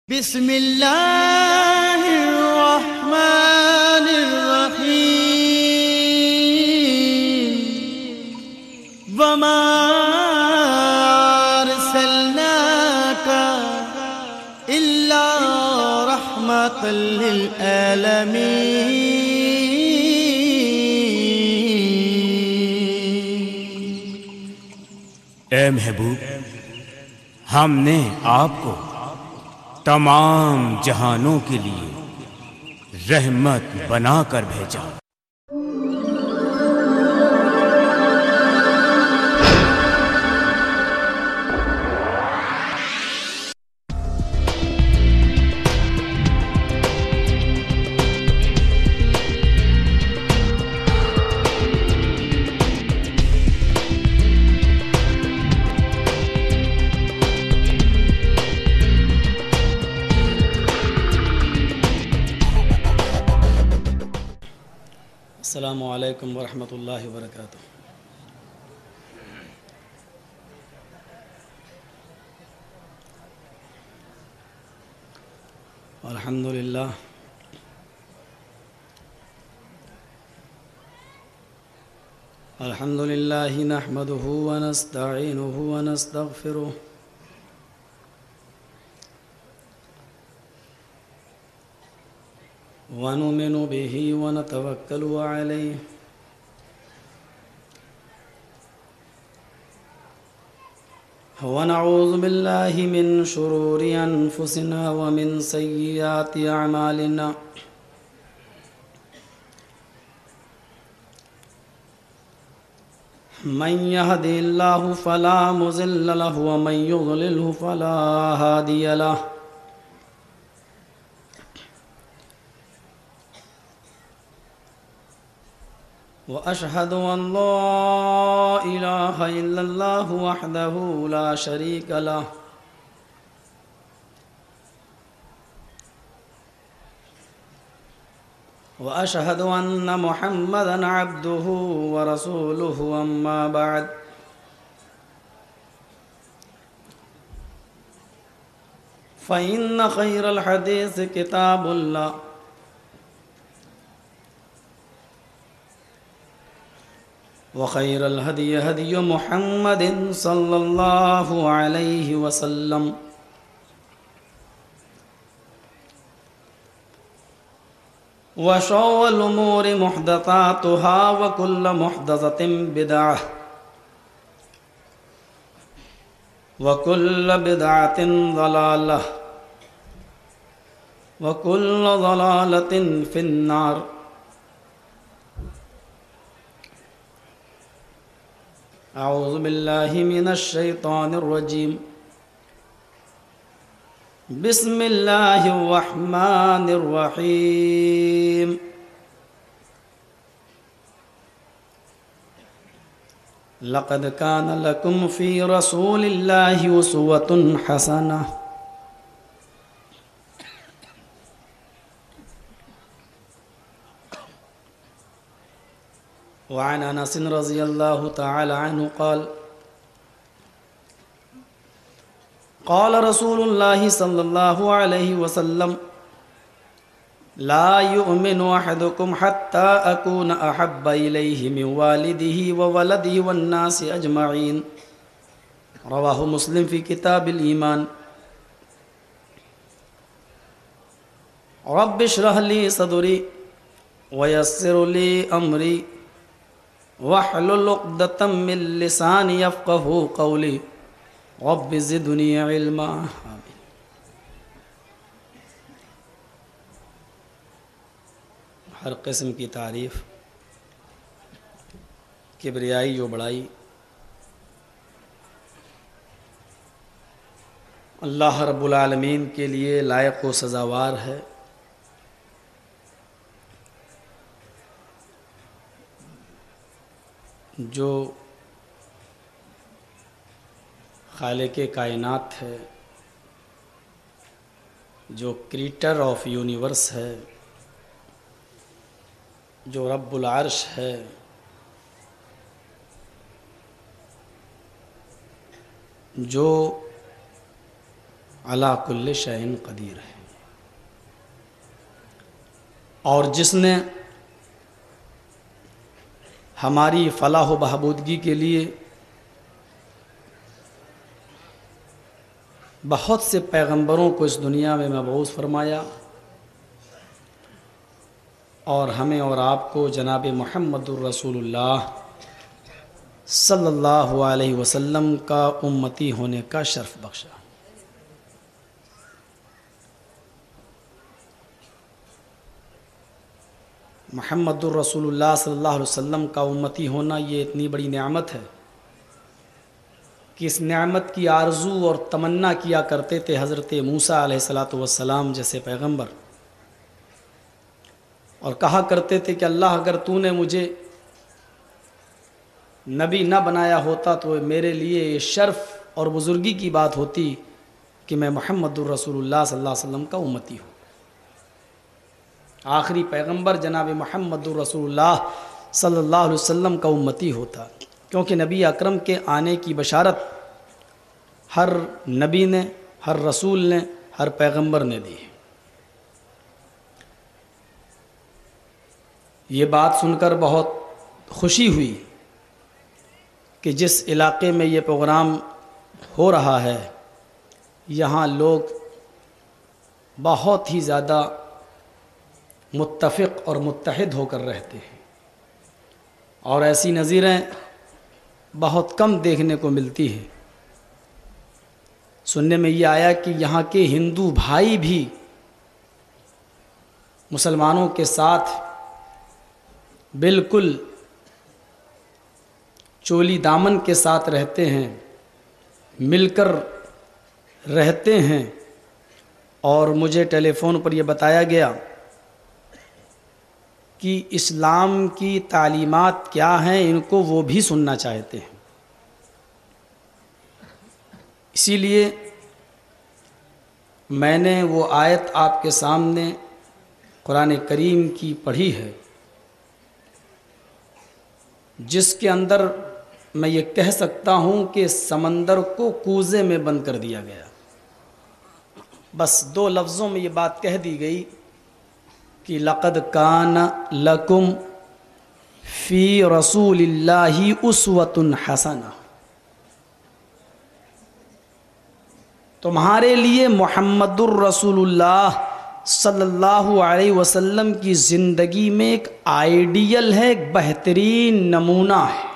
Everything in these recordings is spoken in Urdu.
بسم اللہ الرحمن الرحیم وما ارسلناک الا رحمۃ للعالمین۔ اے محبوب، ہم نے آپ کو تمام جہانوں کے لیے رحمت بنا کر بھیجا۔ السلام علیکم ورحمۃ اللہ وبرکاتہ۔ الحمد للہ نحمده ونستعینه ونستغفره ونؤمن به ونتوکل علیہ ونعوذ باللہ من شرور انفسنا ومن سیئات اعمالنا من يهده الله فلا مضل له ومن يضلله فلا هادي له، وأشهد أن لا إله إلا الله وحده لا شريك له، وأشهد أن محمدًا عبده ورسوله، أما بعد فإن خير الحديث كتاب الله، وخير الهدي هدي محمد صلى الله عليه وسلم، وشر الأمور محدثاتها وكل محدثة بدعة وكل بدعة ضلالة وكل ضلالة في النار۔ اعوذ باللہ من الشیطان الرجیم، بسم اللہ الرحمن الرحیم۔ لقد کان لکم فی رسول اللہ اسوۃ حسنہ۔ وعن انس رضی اللہ تعالی عنہ قال قال رسول اللہ صلی اللہ علیہ وسلم لا يؤمن احدكم حتى اكون احب الیہ من والدہ وولدہ والناس اجمعین، رواہ مسلم فی کتاب الایمان۔ رب اشرح لی صدری ویسر لی امری وَاحْلُلْ عُقْدَةً مِّن لِّسَانِي يَفْقَهُوا قَوْلِي رَبِّ زِدْنِي عِلْمًا۔ ہر قسم کی تعریف، کبریائی و بڑائی اللہ رب العالمین کے لیے لائق و سزاوار ہے۔ جو خالق کائنات ہے، جو کریٹر آف یونیورس ہے، جو رب العرش ہے، جو علی کل شیء قدیر ہے، اور جس نے ہماری فلاح و بہبودگی کے لیے بہت سے پیغمبروں کو اس دنیا میں مبعوث فرمایا، اور ہمیں اور آپ کو جناب محمد الرسول اللہ صلی اللہ علیہ وسلم کا امتی ہونے کا شرف بخشا۔ محمد الرسول اللہ صلی اللہ علیہ وسلم کا امتی ہونا یہ اتنی بڑی نعمت ہے کہ اس نعمت کی آرزو اور تمنا کیا کرتے تھے حضرت موسیٰ علیہ السلام جیسے پیغمبر، اور کہا کرتے تھے کہ اللہ اگر تو نے مجھے نبی نہ بنایا ہوتا تو میرے لیے یہ شرف اور بزرگی کی بات ہوتی کہ میں محمد الرسول اللہ صلی اللہ علیہ وسلم کا امتی ہوں۔ آخری پیغمبر جناب محمد الرسول اللہ صلی اللہ علیہ وسلم کا امتی ہوتا، کیونکہ نبی اکرم کے آنے کی بشارت ہر نبی نے، ہر رسول نے، ہر پیغمبر نے دی ہے۔ یہ بات سن کر بہت خوشی ہوئی کہ جس علاقے میں یہ پروگرام ہو رہا ہے یہاں لوگ بہت ہی زیادہ متفق اور متحد ہو کر رہتے ہیں، اور ایسی نظیریں بہت کم دیکھنے کو ملتی ہیں۔ سننے میں یہ آیا کہ یہاں کے ہندو بھائی بھی مسلمانوں کے ساتھ بالکل چولی دامن کے ساتھ رہتے ہیں، مل کر رہتے ہیں، اور مجھے ٹیلی فون پر یہ بتایا گیا کہ اسلام کی تعلیمات کیا ہیں ان کو وہ بھی سننا چاہتے ہیں۔ اسی لیے میں نے وہ آیت آپ کے سامنے قرآن کریم کی پڑھی ہے جس کے اندر میں یہ کہہ سکتا ہوں کہ سمندر کو کوزے میں بند کر دیا گیا۔ بس دو لفظوں میں یہ بات کہہ دی گئی کہ لقد کان لکم فی رسول اللہ اسوۃ حسنہ، تمہارے لیے محمد الرسول اللہ صلی اللہ علیہ وسلم کی زندگی میں ایک آئیڈیل ہے، ایک بہترین نمونہ ہے۔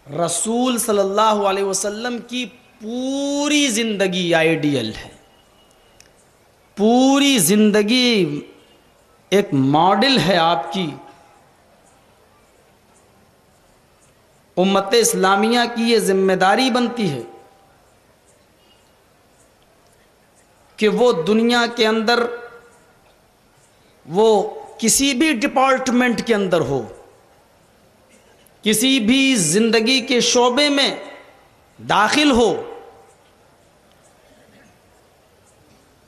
رسول صلی اللہ علیہ وسلم کی پوری زندگی آئیڈیل ہے، پوری زندگی ایک ماڈل ہے آپ کی۔ امت اسلامیہ کی یہ ذمہ داری بنتی ہے کہ وہ دنیا کے اندر، وہ کسی بھی ڈپارٹمنٹ کے اندر ہو، کسی بھی زندگی کے شعبے میں داخل ہو،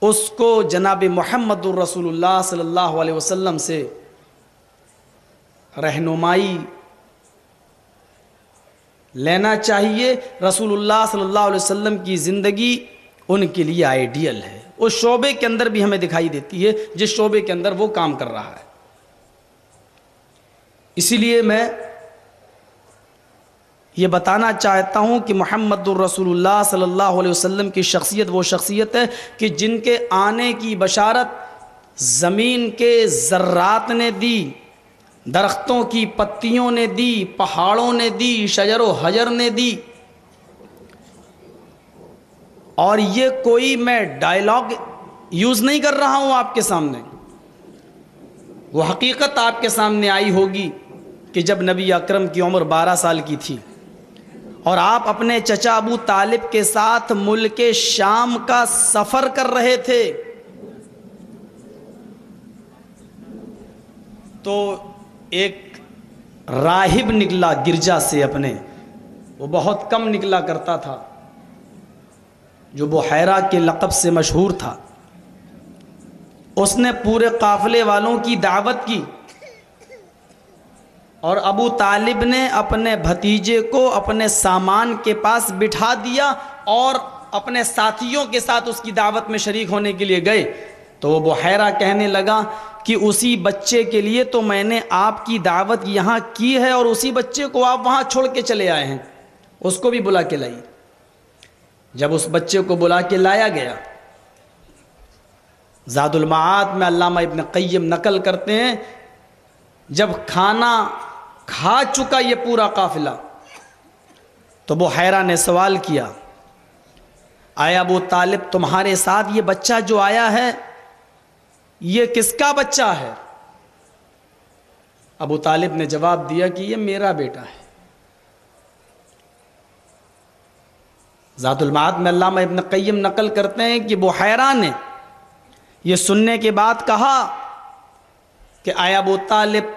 اس کو جناب محمد الرسول اللہ صلی اللہ علیہ وسلم سے رہنمائی لینا چاہیے۔ رسول اللہ صلی اللہ علیہ وسلم کی زندگی ان کے لیے آئیڈیل ہے، اس شعبے کے اندر بھی ہمیں دکھائی دیتی ہے جس شعبے کے اندر وہ کام کر رہا ہے۔ اسی لیے میں یہ بتانا چاہتا ہوں کہ محمد الرسول اللہ صلی اللہ علیہ وسلم کی شخصیت وہ شخصیت ہے کہ جن کے آنے کی بشارت زمین کے ذرات نے دی، درختوں کی پتیوں نے دی، پہاڑوں نے دی، شجر و حجر نے دی۔ اور یہ کوئی میں ڈائلاگ یوز نہیں کر رہا ہوں آپ کے سامنے، وہ حقیقت آپ کے سامنے آئی ہوگی کہ جب نبی اکرم کی عمر 12 سال کی تھی اور آپ اپنے چچا ابو طالب کے ساتھ ملک شام کا سفر کر رہے تھے تو ایک راہب نکلا گرجا سے اپنے، وہ بہت کم نکلا کرتا تھا، جو بحیرہ کے لقب سے مشہور تھا۔ اس نے پورے قافلے والوں کی دعوت کی اور ابو طالب نے اپنے بھتیجے کو اپنے سامان کے پاس بٹھا دیا اور اپنے ساتھیوں کے ساتھ اس کی دعوت میں شریک ہونے کے لیے گئے. تو وہ بحیرہ کہنے لگا کہ اسی بچے کے لیے تو میں نے آپ کی دعوت یہاں کی ہے اور اسی بچے کو آپ وہاں چھوڑ کے چلے آئے ہیں. اس کو بھی بلا کے لائی. جب اس بچے کو بلا کے لایا گیا، زاد المعاد میں علامہ ابن قیم نقل کرتے ہیں جب کھانا کھا چکا یہ پورا قافلہ تو بحیرہ نے سوال کیا، آیا ابو طالب تمہارے ساتھ یہ بچہ جو آیا ہے یہ کس کا بچہ ہے؟ ابو طالب نے جواب دیا کہ یہ میرا بیٹا ہے. ذات المعاد میں علامہ ابن قیم نقل کرتے ہیں کہ بحیرہ نے یہ سننے کے بعد کہا کہ آیا ابو طالب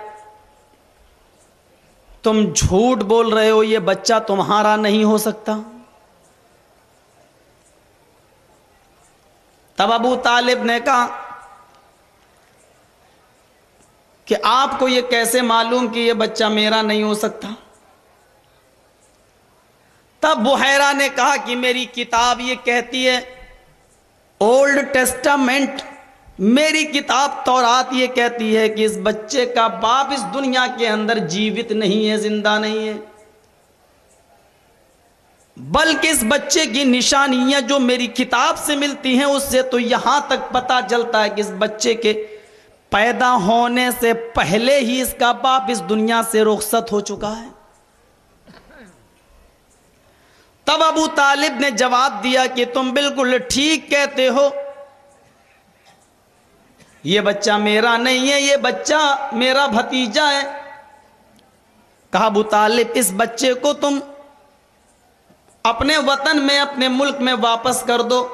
تم جھوٹ بول رہے ہو، یہ بچہ تمہارا نہیں ہو سکتا. تب ابو طالب نے کہا کہ آپ کو یہ کیسے معلوم کہ یہ بچہ میرا نہیں ہو سکتا؟ تب بحیرہ نے کہا کہ میری کتاب یہ کہتی ہے، اولڈ ٹیسٹامنٹ، میری کتاب تورات یہ کہتی ہے کہ اس بچے کا باپ اس دنیا کے اندر جیوت نہیں ہے، زندہ نہیں ہے، بلکہ اس بچے کی نشانیاں جو میری کتاب سے ملتی ہیں اس سے تو یہاں تک پتہ چلتا ہے کہ اس بچے کے پیدا ہونے سے پہلے ہی اس کا باپ اس دنیا سے رخصت ہو چکا ہے. تب ابو طالب نے جواب دیا کہ تم بالکل ٹھیک کہتے ہو، یہ بچہ میرا نہیں ہے، یہ بچہ میرا بھتیجا ہے. کہا ابو طالب اس بچے کو تم اپنے وطن میں اپنے ملک میں واپس کر دو،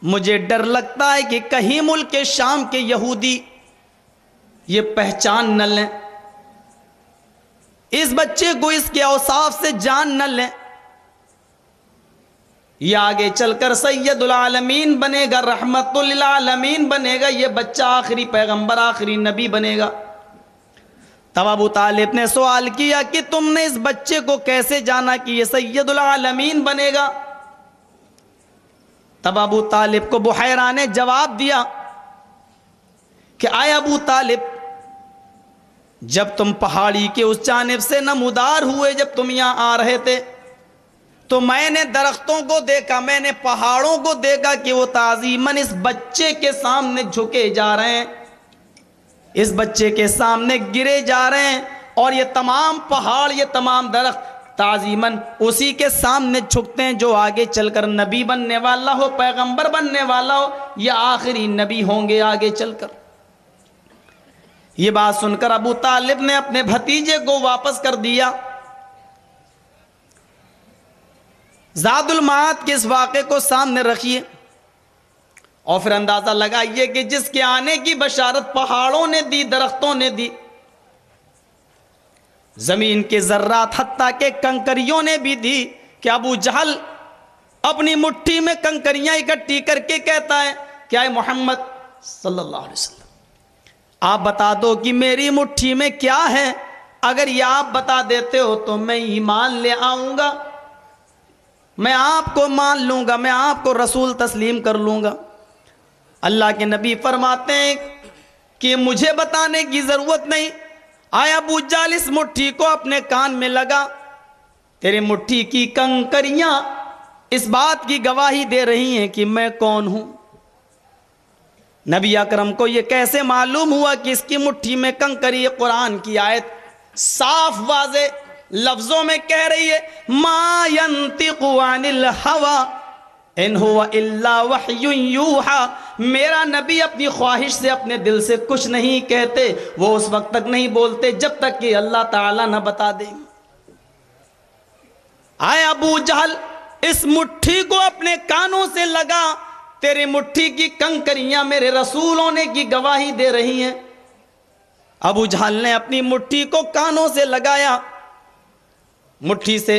مجھے ڈر لگتا ہے کہ کہیں ملک کے شام کے یہودی یہ پہچان نہ لیں، اس بچے کو اس کے اوصاف سے جان نہ لیں، یہ آگے چل کر سید العالمین بنے گا، رحمت للعالمین بنے گا، یہ بچہ آخری پیغمبر آخری نبی بنے گا. تب ابو طالب نے سوال کیا کہ تم نے اس بچے کو کیسے جانا کہ یہ سید العالمین بنے گا؟ تب ابو طالب کو بحیرہ نے جواب دیا کہ آئے ابو طالب جب تم پہاڑی کے اس جانب سے نمودار ہوئے، جب تم یہاں آ رہے تھے تو میں نے درختوں کو دیکھا، میں نے پہاڑوں کو دیکھا کہ وہ تعظیماً اس بچے کے سامنے جھکے جا رہے ہیں، اس بچے کے سامنے گرے جا رہے ہیں، اور یہ تمام پہاڑ یہ تمام درخت تعظیماً اسی کے سامنے جھکتے ہیں جو آگے چل کر نبی بننے والا ہو، پیغمبر بننے والا ہو، یہ آخری نبی ہوں گے آگے چل کر. یہ بات سن کر ابو طالب نے اپنے بھتیجے کو واپس کر دیا. زاد المعاد کے اس واقعے کو سامنے رکھیے اور پھر اندازہ لگائیے کہ جس کے آنے کی بشارت پہاڑوں نے دی، درختوں نے دی، زمین کے ذرات حتیٰ کہ کنکریوں نے بھی دی، کہ ابو جہل اپنی مٹھی میں کنکریاں اکٹھی کر کے کہتا ہے کہ اے محمد صلی اللہ علیہ وسلم آپ بتا دو کہ میری مٹھی میں کیا ہے، اگر یہ آپ بتا دیتے ہو تو میں ایمان لے آؤں گا، میں آپ کو مان لوں گا، میں آپ کو رسول تسلیم کر لوں گا. اللہ کے نبی فرماتے ہیں کہ مجھے بتانے کی ضرورت نہیں. آیا ابو جہل اس مٹھی کو اپنے کان میں لگا، تیری مٹھی کی کنکریاں اس بات کی گواہی دے رہی ہیں کہ میں کون ہوں. نبی اکرم کو یہ کیسے معلوم ہوا کہ اس کی مٹھی میں کنکری؟ قرآن کی آیت صاف واضح لفظوں میں کہہ رہی ہے، ما ينطق عن الهوى ان هو الا وحی یوحى. میرا نبی اپنی خواہش سے اپنے دل سے کچھ نہیں کہتے، وہ اس وقت تک نہیں بولتے جب تک کہ اللہ تعالیٰ نہ بتا دے. آئے ابو جہل اس مٹھی کو اپنے کانوں سے لگا، تیری مٹھی کی کنکریاں میرے رسول ہونے کی گواہی دے رہی ہیں. ابو جہل نے اپنی مٹھی کو کانوں سے لگایا، مٹھی سے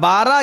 12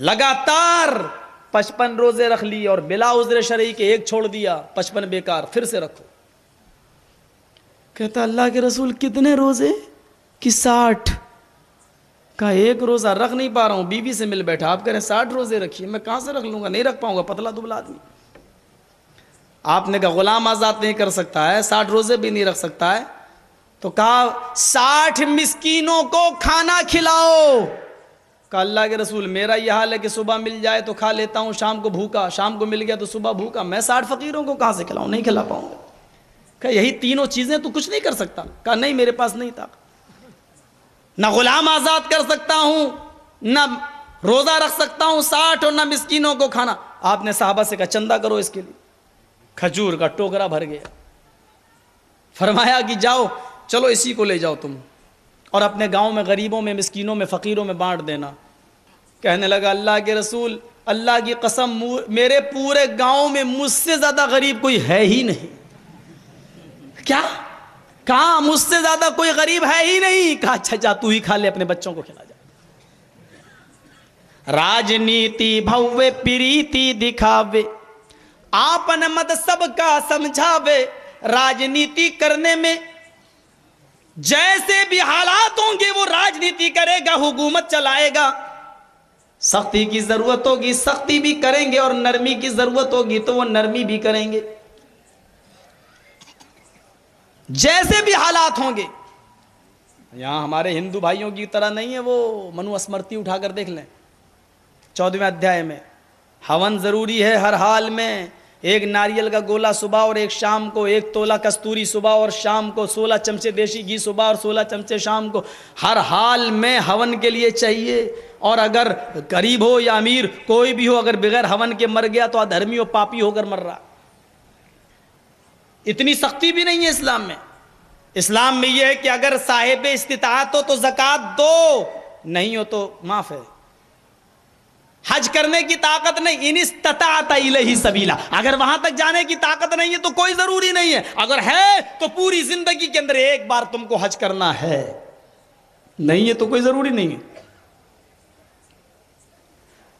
لگاتار 55 روزے رکھ لی اور بلا عذر شرعی کے ایک چھوڑ دیا، 55 بیکار، پھر سے رکھو۔ کہتا اللہ کے رسول کتنے روزے؟ کہ 60۔ کہا ایک روزہ رکھ نہیں پا رہا ہوں، بیوی سے مل بیٹھا، آپ کہہ رہے ہیں 60 روزے رکھیے، میں کہاں سے رکھ لوں گا، نہیں رکھ پاؤں گا، پتلا دبلا آدمی۔ آپ نے کہا غلام آزاد نہیں کر سکتا ہے، 60 روزے بھی نہیں رکھ سکتا ہے، تو کہا 60 مسکینوں کو کھانا کھلاؤ۔ کہا اللہ کے رسول میرا یہ حال ہے کہ صبح مل جائے تو کھا لیتا ہوں، شام کو بھوکا، شام کو مل گیا تو صبح بھوکا، میں 60 فقیروں کو کہاں سے کھلاؤں، نہیں کھلا پاؤں گا۔ کہا یہی تینوں چیزیں تو کچھ نہیں کر سکتا؟ کہا نہیں میرے پاس نہیں تھا، نہ غلام آزاد کر سکتا ہوں، نہ روزہ رکھ سکتا ہوں 60 اور نہ مسکینوں کو کھانا۔ آپ نے صحابہ سے کہا چندہ کرو اس کے لیے، کھجور کا ٹوکرا بھر گیا۔ فرمایا کہ جاؤ چلو اسی کو لے جاؤ تم اور اپنے گاؤں میں غریبوں میں، مسکینوں میں، فقیروں میں بانٹ دینا۔ کہنے لگا اللہ کے رسول اللہ کی قسم میرے پورے گاؤں میں مجھ سے زیادہ غریب کوئی ہے ہی نہیں۔ کیا کہا مجھ سے زیادہ کوئی غریب ہے ہی نہیں؟ کہا اچھا جا تو ہی کھا لے، اپنے بچوں کو کھلا جا۔ راجنیتی بھوے پریتی دکھاوے، آپن مت سب کا سمجھاوے۔ راجنیتی کرنے میں جیسے بھی حالات ہوں گے وہ راجنیتی کرے گا، حکومت چلائے گا۔ سختی کی ضرورت ہوگی سختی بھی کریں گے، اور نرمی کی ضرورت ہوگی تو وہ نرمی بھی کریں گے، جیسے بھی حالات ہوں گے۔ یہاں ہمارے ہندو بھائیوں کی طرح نہیں ہے، وہ منو اسمرتی اٹھا کر دیکھ لیں 14ویں ادھیائے میں، ہون ضروری ہے ہر حال میں، ایک ناریل کا گولا صبح اور ایک شام کو، ایک تولا کستوری صبح اور شام کو، 16 چمچے دیسی گھی صبح اور 16 چمچے شام کو، ہر حال میں ہون کے لیے چاہیے۔ اور اگر غریب ہو یا امیر کوئی بھی ہو، اگر بغیر ہون کے مر گیا تو ادھرمی و پاپی ہو کر مر رہا۔ اتنی سختی بھی نہیں ہے اسلام میں۔ اسلام میں یہ ہے کہ اگر صاحب استطاعت ہو تو زکوٰۃ دو، نہیں ہو تو معاف ہے۔ حج کرنے کی طاقت نہیں، ان استطاعت الیہ سبیلا، اگر وہاں تک جانے کی طاقت نہیں ہے تو کوئی ضروری نہیں ہے، اگر ہے تو پوری زندگی کے اندر ایک بار تم کو حج کرنا ہے، نہیں ہے تو کوئی ضروری نہیں ہے۔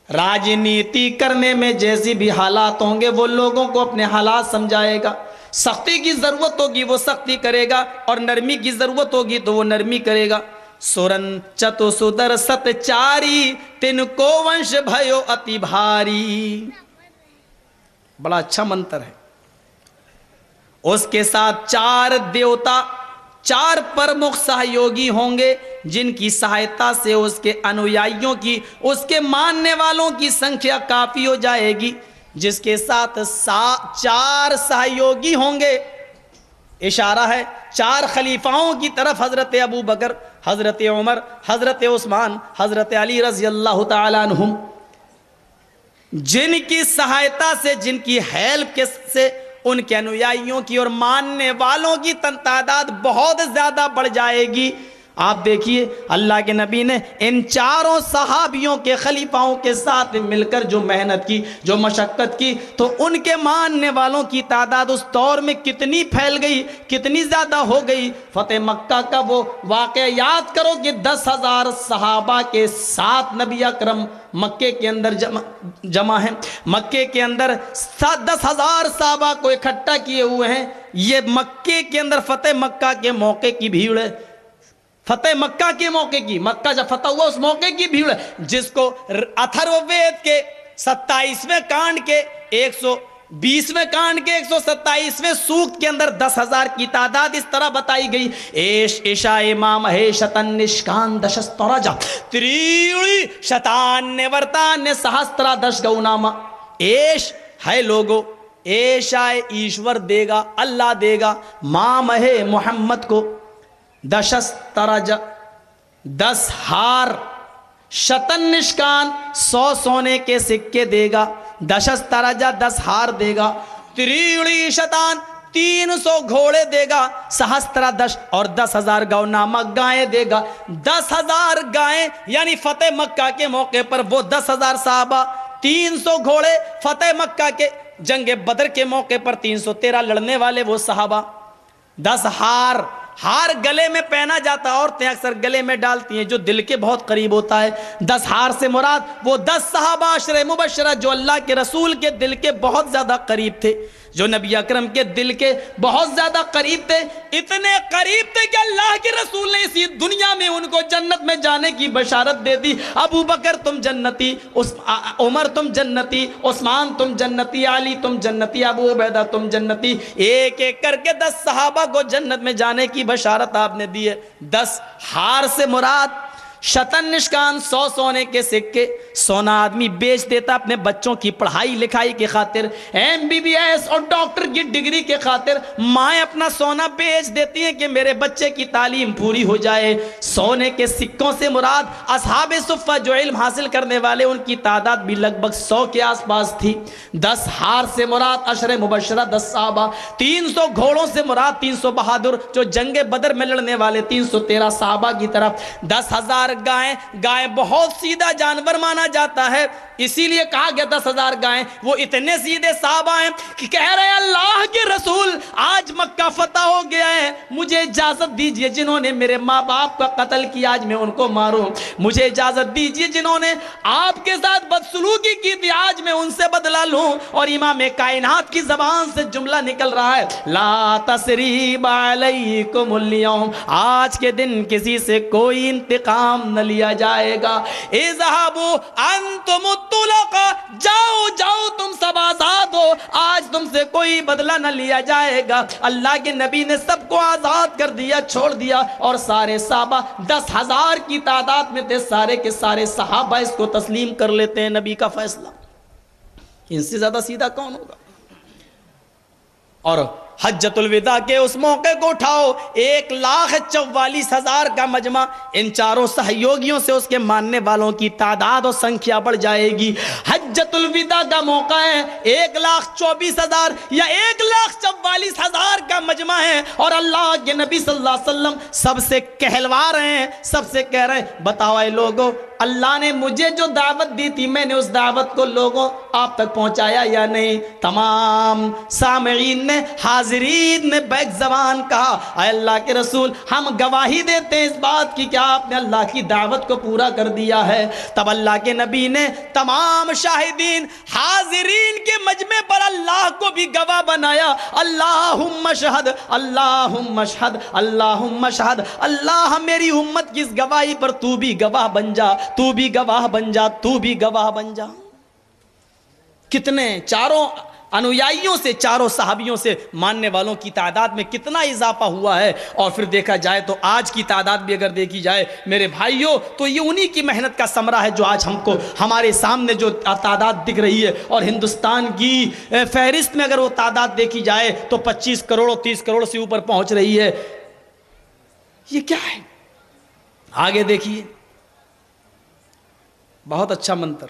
راجنیتی کرنے میں جیسی بھی حالات ہوں گے وہ لوگوں کو اپنے حالات سمجھائے گا، سختی کی ضرورت ہوگی وہ سختی کرے گا، اور نرمی کی ضرورت ہوگی تو وہ نرمی کرے گا۔ سورن چتو سدر ست چاری تن کو ونش بھیو اتی بھاری، بڑا اچھا منتر ہے۔ اس کے ساتھ 4 دیوتا، 4 پرمکھ سہیوگی ہوں گے جن کی سہایتا سے اس کے انویائیوں کی، اس کے ماننے والوں کی سنکھیا کافی ہو جائے گی۔ جس کے ساتھ 4 سہیوگی ہوں گے، اشارہ ہے 4 خلیفاؤں کی طرف، حضرت ابو بکر، حضرت عمر، حضرت عثمان، حضرت علی رضی اللہ تعالیٰ عنہم، جن کی سہایتا سے، جن کی ہیلپ سے ان کے انویائیوں کی اور ماننے والوں کی تعداد بہت زیادہ بڑھ جائے گی۔ آپ دیکھیے اللہ کے نبی نے ان 4 صحابیوں کے خلیفاؤں کے ساتھ مل کر جو محنت کی، جو مشقت کی، تو ان کے ماننے والوں کی تعداد اس دور میں کتنی پھیل گئی، کتنی زیادہ ہو گئی۔ فتح مکہ کا وہ واقعہ یاد کرو کہ 10,000 صحابہ کے ساتھ نبی اکرم مکے کے اندر جمع ہیں، مکے کے اندر 10,000 صحابہ کو اکٹھا کیے ہوئے ہیں۔ یہ مکے کے اندر فتح مکہ کے موقع کی بھیڑ ہے، فتح مکہ کے موقع کی، مکہ جب فتح ہوا اس موقع کی بھیڑ ہے، جس کو اتھرو وید کے 27ویں کانڈ کے 120ویں کانڈ کے 127ویں سوکت کے اندر 10,000 کی تعداد اس طرح بتائی گئی۔ ایش ایشا امام ہے شتن نشکان دشسترجا تریڑی شتان نورتان سہسترا دش گوناما۔ ایش ہے لوگو، ایشا ایشور دے گا، اللہ دے گا، مام ہے محمد کو، دشسترج 10 ہار، شتن نشکان 100 سونے کے سکے دے گا، دشسترجا 10 ہار دے گا، تریڑی شتان 300 گھوڑے دے گا، سہسترا دش اور 10,000 گونامہ گائیں دے گا۔ 10,000 گائیں یعنی فتح مکہ کے موقع پر وہ 10,000 صحابہ، 300 گھوڑے، فتح مکہ کے جنگ بدر کے موقع پر 313 لڑنے والے وہ صحابہ، 10 ہار ہار گلے میں پہنا جاتا ہے، عورتیں اکثر گلے میں ڈالتی ہیں جو دل کے بہت قریب ہوتا ہے۔ 10 ہار سے مراد وہ 10 صحابہ عشرہ مبشرہ جو اللہ کے رسول کے دل کے بہت زیادہ قریب تھے، جو نبی اکرم کے دل کے بہت زیادہ قریب تھے، اتنے قریب تھے کہ اللہ کے رسول نے اسی دنیا میں ان کو جنت میں جانے کی بشارت دے دی۔ ابو بکر تم جنتی، عمر تم جنتی، عثمان تم جنتی، علی تم جنتی، ابو عبیدہ تم جنتی، ایک ایک کر کے 10 صحابہ کو جنت میں جانے کی بشارت آپ نے دی ہے۔ 10 ہار سے مراد شتن نشکان 100 سونے کے سکے، سونا آدمی بیچ دیتا اپنے بچوں کی پڑھائی لکھائی کی خاطر، MBBS اور ڈاکٹر کی ڈگری کے خاطر مائیں اپنا سونا بیچ دیتی ہیں کہ میرے بچے کی تعلیم پوری ہو جائے۔ سونے کے سکوں سے مراد اصحاب صفہ جو علم حاصل کرنے والے، ان کی تعداد بھی لگ بھگ 100 کے آس پاس تھی۔ 10 ہار سے مراد عشرہ مبشرہ 10 صحابہ، 300 گھوڑوں سے مراد 300 بہادر جو جنگ بدر میں لڑنے والے 313 صحابہ کی طرف، 10,000 گائیں، گائے بہت سیدھا جانور مانا جاتا ہے، اسی لیے کہا گیا 10,000 گائیں۔ وہ اتنے سیدھے صحابہ ہیں کہ کہہ رہے ہیں اللہ کے رسول آج مکہ فتح ہو گیا ہے، مجھے اجازت دیجئے جنہوں نے میرے ماں باپ کا قتل کیا آج میں ان کو ماروں، مجھے اجازت دیجئے جنہوں نے آپ کے ساتھ بدسلوکی کی تھی آج میں ان سے بدلہ لوں۔ اور امام کائنات کی زبان سے جملہ نکل رہا ہے، لا تثریب علیکم اليوم، آج کے دن کسی سے کوئی انتقام نہ لیا جائے گا۔ اذهبوا انتم الطلقاء، جاؤ جاؤ تم سب آزاد ہو، آج تم سے کوئی بدلہ نہ لیا جائے گا۔ اللہ کے نبی نے سب کو آزاد کر دیا، چھوڑ دیا، اور سارے صحابہ 10,000 کی تعداد میں تھے، سارے کے سارے صحابہ اس کو تسلیم کر لیتے ہیں، نبی کا فیصلہ۔ ان سے زیادہ سیدھا کون ہوگا؟ اور حجۃ الوداع کے اس موقع کو اٹھاؤ، 1,44,000 کا مجمع، ان چاروں سہیوگیوں سے اس کے ماننے والوں کی تعداد اور سنکھیا بڑھ جائے گی۔ حجۃ الوداع کا موقع ہے، 1,24,000 یا 1,44,000 کا مجمع ہے، اور اللہ کے نبی صلی اللہ علیہ وسلم سب سے کہلوا رہے ہیں، سب سے کہہ رہے ہیں بتاؤ اے لوگوں، اللہ نے مجھے جو دعوت دی تھی میں نے اس دعوت کو لوگوں آپ تک پہنچایا یا نہیں؟ تمام سامعین نے، حاضرین نے بیک زبان کہا اے اللہ کے رسول ہم گواہی دیتے ہیں اس بات کی کہ آپ نے اللہ کی دعوت کو پورا کر دیا ہے۔ تب اللہ کے نبی نے تمام شاہدین حاضرین کے مجمع پر اللہ کو بھی گواہ بنایا، اللہم اشہد، اللہم اشہد، اللہم اشہد، اللہ میری امت کی اس گواہی پر تو بھی گواہ بن جا، تو بھی گواہ بن جا، تو بھی گواہ بن جا۔ کتنے چاروں انویائیوں سے، چاروں صحابیوں سے ماننے والوں کی تعداد میں کتنا اضافہ ہوا ہے، اور پھر دیکھا جائے تو آج کی تعداد بھی اگر دیکھی جائے میرے بھائیوں تو یہ انہی کی محنت کا ثمرہ ہے جو آج ہم کو ہمارے سامنے جو تعداد دکھ رہی ہے، اور ہندوستان کی فہرست میں اگر وہ تعداد دیکھی جائے تو 25 کروڑ 30 کروڑ سے اوپر پہنچ رہی ہے۔ یہ کیا ہے؟ آگے دیکھیے، بہت اچھا منتر،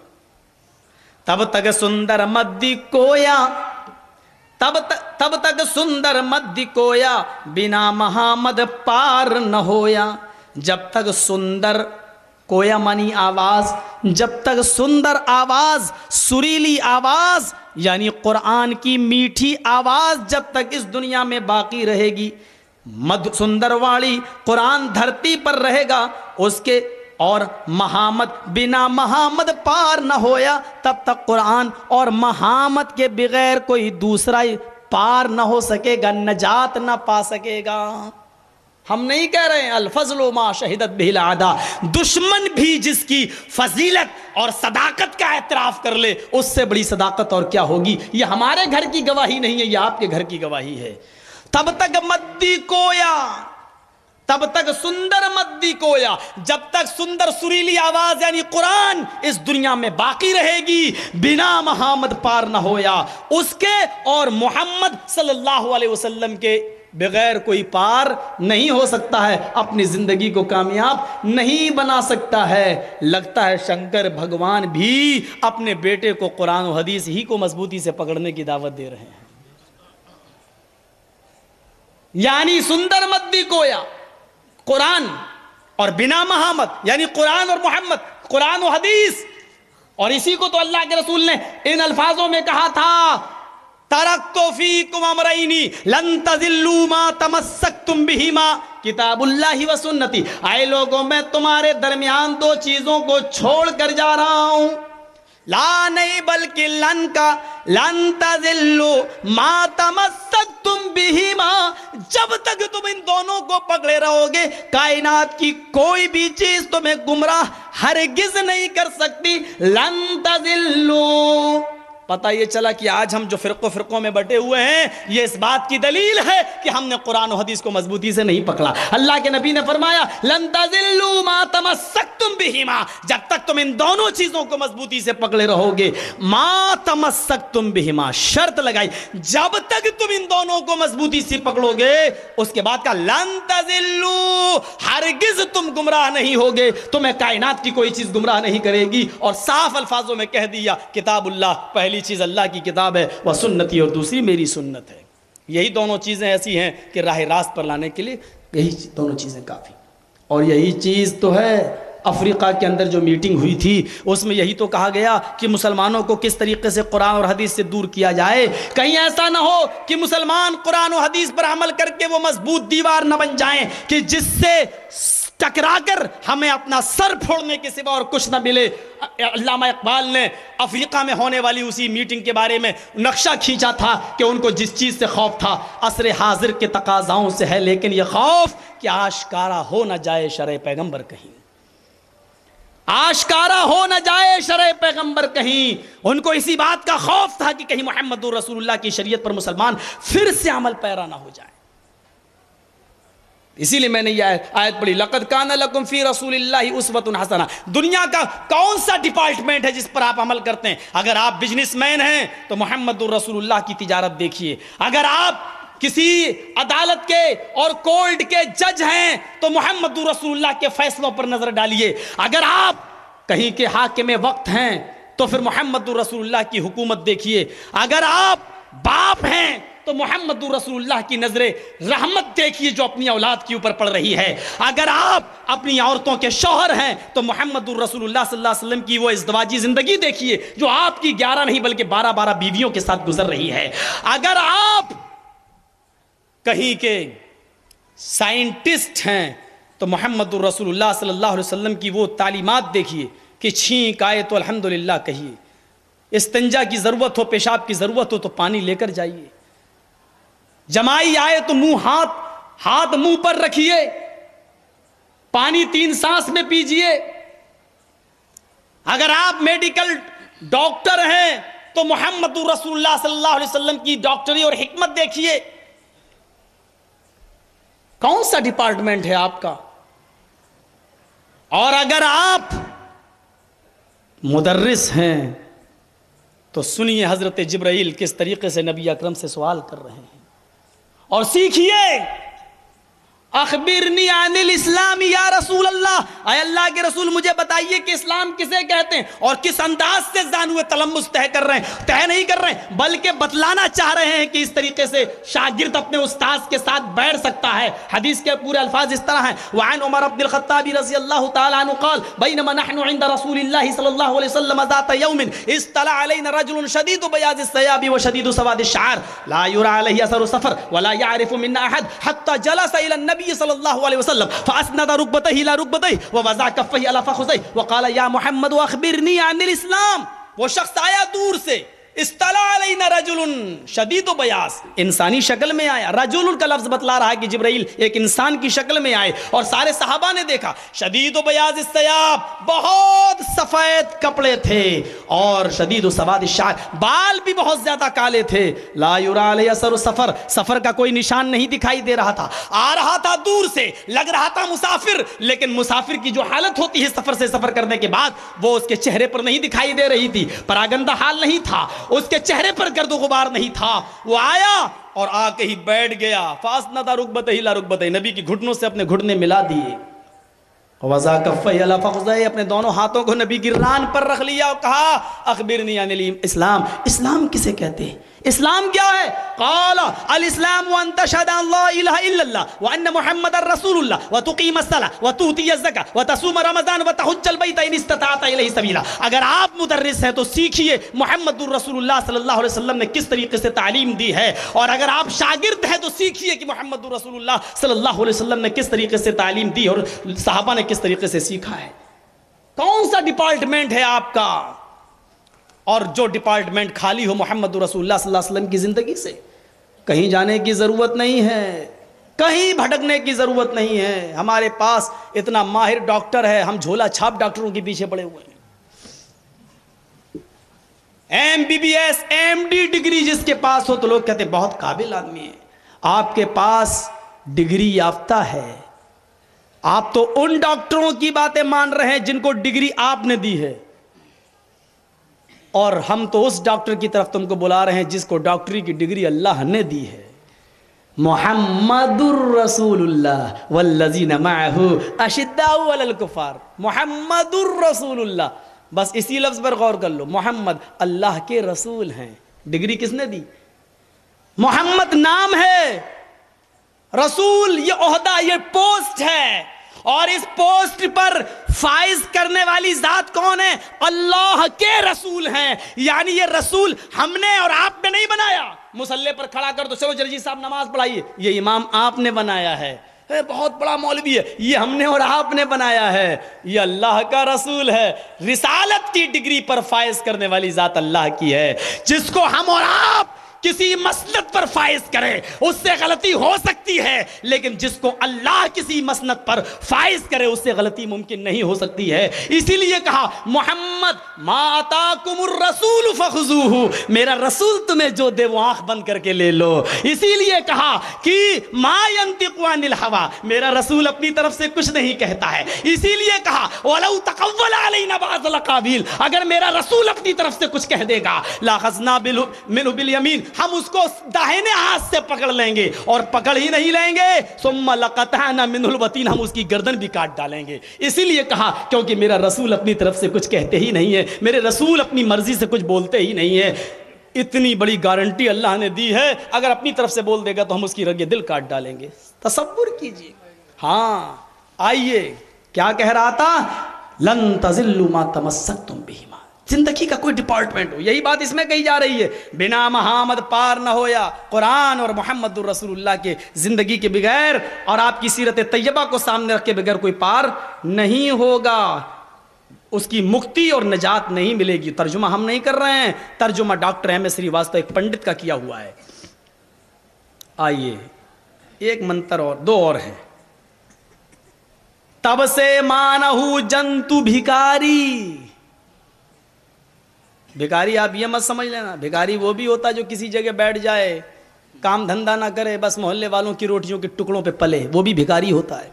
تب تک سندر مدی کویا، تب تک سندر مدی کویا، بنا محمد پار نہ ہویا۔ جب تک سندر، کویا مانی آواز، جب تک سندر آواز، سریلی آواز یعنی قرآن کی میٹھی آواز جب تک اس دنیا میں باقی رہے گی، سندر والی قرآن دھرتی پر رہے گا اس کے، اور محمد بنا محمد پار نہ ہویا، تب تک قرآن اور محمد کے بغیر کوئی دوسرا پار نہ ہو سکے گا، نجات نہ پا سکے گا۔ ہم نہیں کہہ رہے ہیں الفضل ما شہدت بہ الاعداء، دشمن بھی جس کی فضیلت اور صداقت کا اعتراف کر لے اس سے بڑی صداقت اور کیا ہوگی۔ یہ ہمارے گھر کی گواہی نہیں ہے، یہ آپ کے گھر کی گواہی ہے۔ تب تک مدی کویا، تب تک سندر مدی کویا، جب تک سندر سریلی آواز یعنی قرآن اس دنیا میں باقی رہے گی، بنا محمد پار نہ ہویا، اس کے اور محمد صلی اللہ علیہ وسلم کے بغیر کوئی پار نہیں ہو سکتا ہے، اپنی زندگی کو کامیاب نہیں بنا سکتا ہے۔ لگتا ہے شنکر بھگوان بھی اپنے بیٹے کو قرآن و حدیث ہی کو مضبوطی سے پکڑنے کی دعوت دے رہے ہیں، یعنی سندر مدی کویا قرآن، اور بنا محمد یعنی قرآن اور محمد، قرآن و حدیث۔ اور اسی کو تو اللہ کے رسول نے ان الفاظوں میں کہا تھا، ترکت فیکم امرین لن تضلوا ما تمسکتم بہما، کتاب اللہ و سنتی، اے لوگوں میں تمہارے درمیان دو چیزوں کو چھوڑ کر جا رہا ہوں، لا نہیں بلکہ لن تذلوا ما تمسکتم بہما، جب تک تم ان دونوں کو پکڑے رہو گے کائنات کی کوئی بھی چیز تمہیں گمراہ ہرگز نہیں کر سکتی، لن تذلوا۔ پتہ یہ چلا کہ آج ہم جو فرقوں میں بٹے ہوئے ہیں یہ اس بات کی دلیل ہے کہ ہم نے قرآن و حدیث کو مضبوطی سے نہیں پکڑا۔ اللہ کے نبی نے فرمایا لن تذلوا ما تمسکتم بہما، جب تک تم ان دونوں چیزوں کو مضبوطی سے پکڑے رہو گے، ما تمسکتم بہما، شرط لگائی جب تک تم ان دونوں کو مضبوطی سے پکڑو گے، اس کے بعد کا لن تذلوا، ہرگز تم گمراہ نہیں ہوگے، تمہیں کائنات کی کوئی چیز گمراہ نہیں کرے گی۔ اور صاف الفاظوں میں کہہ دیا کتاب اللہ، پہلی چیز اللہ کی کتاب ہے، وہ سنتی، اور دوسری میری سنت ہے۔ یہی دونوں چیزیں ایسی ہیں کہ راہ راست پر لانے کے لیے یہی دونوں چیزیں کافی۔ اور یہی چیز تو ہے افریقہ کے اندر جو میٹنگ ہوئی تھی اس میں یہی تو کہا گیا کہ مسلمانوں کو کس طریقے سے قرآن اور حدیث سے دور کیا جائے، کہیں ایسا نہ ہو کہ مسلمان قرآن و حدیث پر عمل کر کے وہ مضبوط دیوار نہ بن جائیں کہ جس سے ٹکرا کر ہمیں اپنا سر پھوڑنے کے سوا اور کچھ نہ ملے۔ علامہ اقبال نے افریقہ میں ہونے والی اسی میٹنگ کے بارے میں نقشہ کھینچا تھا کہ ان کو جس چیز سے خوف تھا عصر حاضر کے تقاضاؤں سے ہے، لیکن یہ خوف کہ آشکارا ہو نہ جائے شرع پیغمبر کہیں، آشکارا ہو نہ جائے شرع پیغمبر کہیں۔ ان کو اسی بات کا خوف تھا کہ کہیں محمد رسول اللہ کی شریعت پر مسلمان پھر سے عمل پیرا نہ ہو جائے۔ اسی لیے میں نے یہ آیت پڑھی، لقد کان لکم فی رسول اللہ اسوۃ حسنہ۔ دنیا کا کون سا ڈپارٹمنٹ ہے جس پر آپ عمل کرتے ہیں؟ اگر آپ بزنس مین ہیں تو محمد رسول اللہ کی تجارت دیکھیے، اگر آپ کسی عدالت کے اور کورٹ کے جج ہیں تو محمد رسول اللہ کے فیصلوں پر نظر ڈالیے، اگر آپ کہیں کے حاکم وقت ہیں تو پھر محمد رسول اللہ کی حکومت دیکھیے، اگر آپ باپ ہیں تو محمد رسول اللہ کی نظر رحمت دیکھیے جو اپنی اولاد کے اوپر پڑ رہی ہے، اگر آپ اپنی عورتوں کے شوہر ہیں تو محمد رسول اللہ صلی اللہ علیہ وسلم کی وہ ازدواجی زندگی دیکھیے جو آپ کی 11 نہیں بلکہ 12 بیویوں کے ساتھ گزر رہی ہے، اگر آپ کہیں کے سائنٹسٹ ہیں تو محمد رسول اللہ صلی اللہ علیہ وسلم کی وہ تعلیمات دیکھیے کہ چھینک آئے تو الحمدللہ کہیے، استنجا کی ضرورت ہو، پیشاب کی ضرورت ہو تو پانی لے کر جائیے، جمائی آئے تو ہاتھ منہ پر رکھیے، پانی 3 سانس میں پیجئے، اگر آپ میڈیکل ڈاکٹر ہیں تو محمد رسول اللہ صلی اللہ علیہ وسلم کی ڈاکٹری اور حکمت دیکھیے۔ کون سا ڈپارٹمنٹ ہے آپ کا؟ اور اگر آپ مدرس ہیں تو سنیے حضرت جبرائیل کس طریقے سے نبی اکرم سے سوال کر رہے ہیں اور سیکھیے۔ اخبرنی عن الاسلام یا رسول اللہ، اے اللہ کے رسول مجھے بتائیے کہ اسلام کسے کہتے ہیں، اور کس انداز سے زانوِ تلمس طے نہیں کر رہے ہیں بلکہ بتلانا چاہ رہے ہیں کہ اس طریقے سے شاگرد اپنے استاذ کے ساتھ بیٹھ سکتا ہے۔ حدیث کے پورے الفاظ اس طرح ہیں، وعن عمر بن الخطاب رضی اللہ تعالی عنہ قال بینما نحن عند رسول اللہ صلی اللہ علیہ وسلم ذات یوم اطلع علینا رجل شدید بیاض الثياب وشدید سواد الشعر لا يرى عليه اثر سفر ولا يعرف منا احد حتى جلس الى النبي صلی اللہ علیہ وسلم فاسند ركبتيه الى ركبتيه ووضع كفيه على فخذيه وقال يا محمد اخبرني عن الاسلام۔ وہ شخص آیا دور سے، استلا علینا رجل شدید و بیاض، انسانی شکل میں آیا، رجل کا لفظ بتلا رہا ہے کہ جبرائیل ایک انسان کی شکل میں آئے، اور سارے صحابہ نے دیکھا شدید و بیاض الثياب، بہت سفید کپڑے تھے، اور شدید و سواد الشعر، بال بھی بہت زیادہ کالے تھے، لا يرى علیہ اثر سفر، سفر کا کوئی نشان نہیں دکھائی دے رہا تھا، آ رہا تھا دور سے، لگ رہا تھا مسافر، لیکن مسافر کی جو حالت ہوتی ہے سفر سے سفر کرنے کے بعد وہ اس کے چہرے پر نہیں دکھائی دے رہی تھی، پراگندہ حال نہیں تھا، اس کے چہرے پر گرد و غبار نہیں تھا، وہ آیا اور آ کے ہی بیٹھ گیا، فاسند رکبتہ الی رکبتہ، نبی کی گھٹنوں سے اپنے گھٹنے ملا دیے، وضع کفیہ علی فخذیہ، اپنے دونوں ہاتھوں کو نبی کی ران پر رکھ لیا اور کہا اخبرنی عن الاسلام، اسلام کسے کہتے ہیں؟ اسلام کیا ہے؟ قال الاسلام ان تشهد ان لا الہ الا اللہ وان محمد رسول اللہ وتقیم الصلاۃ وتؤتی الزکاۃ وتصوم رمضان وتحج البیت ان استطعت الیہ سبیلا. اگر آپ مدرس ہیں تو سیکھیے محمد الرسول اللہ صلی اللہ علیہ وسلم نے کس طریقے سے تعلیم دی ہے، اور اگر آپ شاگرد ہیں تو سیکھیے کہ محمد الرسول اللہ صلی اللہ علیہ وسلم نے کس طریقے سے تعلیم دی اور صحابہ نے کس طریقے سے سیکھا ہے. کون سا ڈپارٹمنٹ ہے آپ کا؟ اور جو ڈپارٹمنٹ خالی ہو محمد رسول اللہ صلی اللہ علیہ وسلم کی زندگی سے، کہیں جانے کی ضرورت نہیں ہے، کہیں بھٹکنے کی ضرورت نہیں ہے. ہمارے پاس اتنا ماہر ڈاکٹر ہے، ہم جھولا چھاپ ڈاکٹروں کے پیچھے پڑے ہوئے ہیں. MBBS MD ڈگری جس کے پاس ہو تو لوگ کہتے ہیں بہت قابل آدمی ہے. آپ کے پاس ڈگری یافتہ ہے. آپ تو ان ڈاکٹروں کی باتیں مان رہے ہیں جن کو ڈگری آپ نے دی ہے، اور ہم تو اس ڈاکٹر کی طرف تم کو بلا رہے ہیں جس کو ڈاکٹری کی ڈگری اللہ نے دی ہے. محمد الرسول اللہ والذین معہ اشداء علی الکفار. محمد الرسول اللہ، بس اسی لفظ پر غور کر لو. محمد اللہ کے رسول ہیں. ڈگری کس نے دی؟ محمد نام ہے، رسول یہ عہدہ، یہ پوسٹ ہے، اور اس پوسٹ پر فائز کرنے والی ذات کون ہے؟ اللہ کے رسول ہیں. یعنی یہ رسول ہم نے اور آپ نے نہیں بنایا. مصلی پر کھڑا کر دو، چلو جرجی صاحب نماز پڑھائیے، یہ امام آپ نے بنایا ہے. بہت بڑا مولوی ہے، یہ ہم نے اور آپ نے بنایا ہے. یہ اللہ کا رسول ہے. رسالت کی ڈگری پر فائز کرنے والی ذات اللہ کی ہے. جس کو ہم اور آپ کسی مسند پر فائز کرے اس سے غلطی ہو سکتی ہے، لیکن جس کو اللہ کسی مسند پر فائز کرے اس سے غلطی ممکن نہیں ہو سکتی ہے. اسی لیے کہا محمد ما آتاکم الرسول فخذوہ، میرا رسول تمہیں جو دے وہ آنکھ بند کر کے لے لو. اسی لیے کہا کہ ما ینطق عن الہوی، میرا رسول اپنی طرف سے کچھ نہیں کہتا ہے. اسی لیے کہا ولو تقول علینا بعض الاقاویل، اگر میرا رسول اپنی طرف سے کچھ کہہ دے گا لاخذنا منہ بالیمین، ہم اس کو داہنے ہاتھ سے پکڑ لیں گے، اور پکڑ ہی نہیں لیں گے ثم لقطعنا منہ الوتین، ہم اس کی گردن بھی کاٹ ڈالیں گے. اسی لیے کہا کیونکہ میرا رسول اپنی طرف سے کچھ کہتے ہی نہیں ہے، میرے رسول اپنی مرضی سے کچھ بولتے ہی نہیں ہے. اتنی بڑی گارنٹی اللہ نے دی ہے، اگر اپنی طرف سے بول دے گا تو ہم اس کی رگ دل کاٹ ڈالیں گے. تصور کیجئے. ہاں آئیے، کیا کہہ رہا تھا؟ لن تضلوا ما تمسکتم بہ. زندگی کا کوئی ڈپارٹمنٹ ہو، یہی بات اس میں کہی جا رہی ہے. بنا محمد پار نہ ہویا. قرآن اور محمد الرسول اللہ کے زندگی کے بغیر اور آپ کی سیرت طیبہ کو سامنے رکھ کے بغیر کوئی پار نہیں ہوگا. اس کی مکتی اور نجات نہیں ملے گی. ترجمہ ہم نہیں کر رہے ہیں، ترجمہ ڈاکٹر احمد سریواستو ایک پنڈت کا کیا ہوا ہے. آئیے ایک منتر اور دو اور ہیں. تب سے مانہو جنتو بھکاری. بھکاری آپ یہ مت سمجھ لینا، بھکاری وہ بھی ہوتا جو کسی جگہ بیٹھ جائے، کام دھندا نہ کرے، بس محلے والوں کی روٹیوں کے ٹکڑوں پہ پلے، وہ بھی بھکاری ہوتا ہے.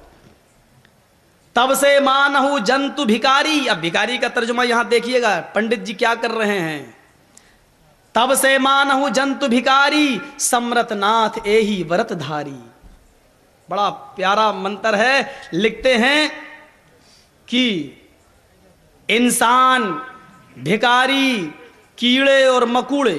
تب سے مانہو جنتو بھکاری. اب بھکاری کا ترجمہ یہاں دیکھیے گا پنڈت جی کیا کر رہے ہیں. تب سے مانہو جنتو بھکاری سمرت ناتھ ایہی ورت دھاری. بڑا پیارا منتر ہے. لکھتے ہیں کہ انسان، بھکاری، کیڑے اور مکوڑے.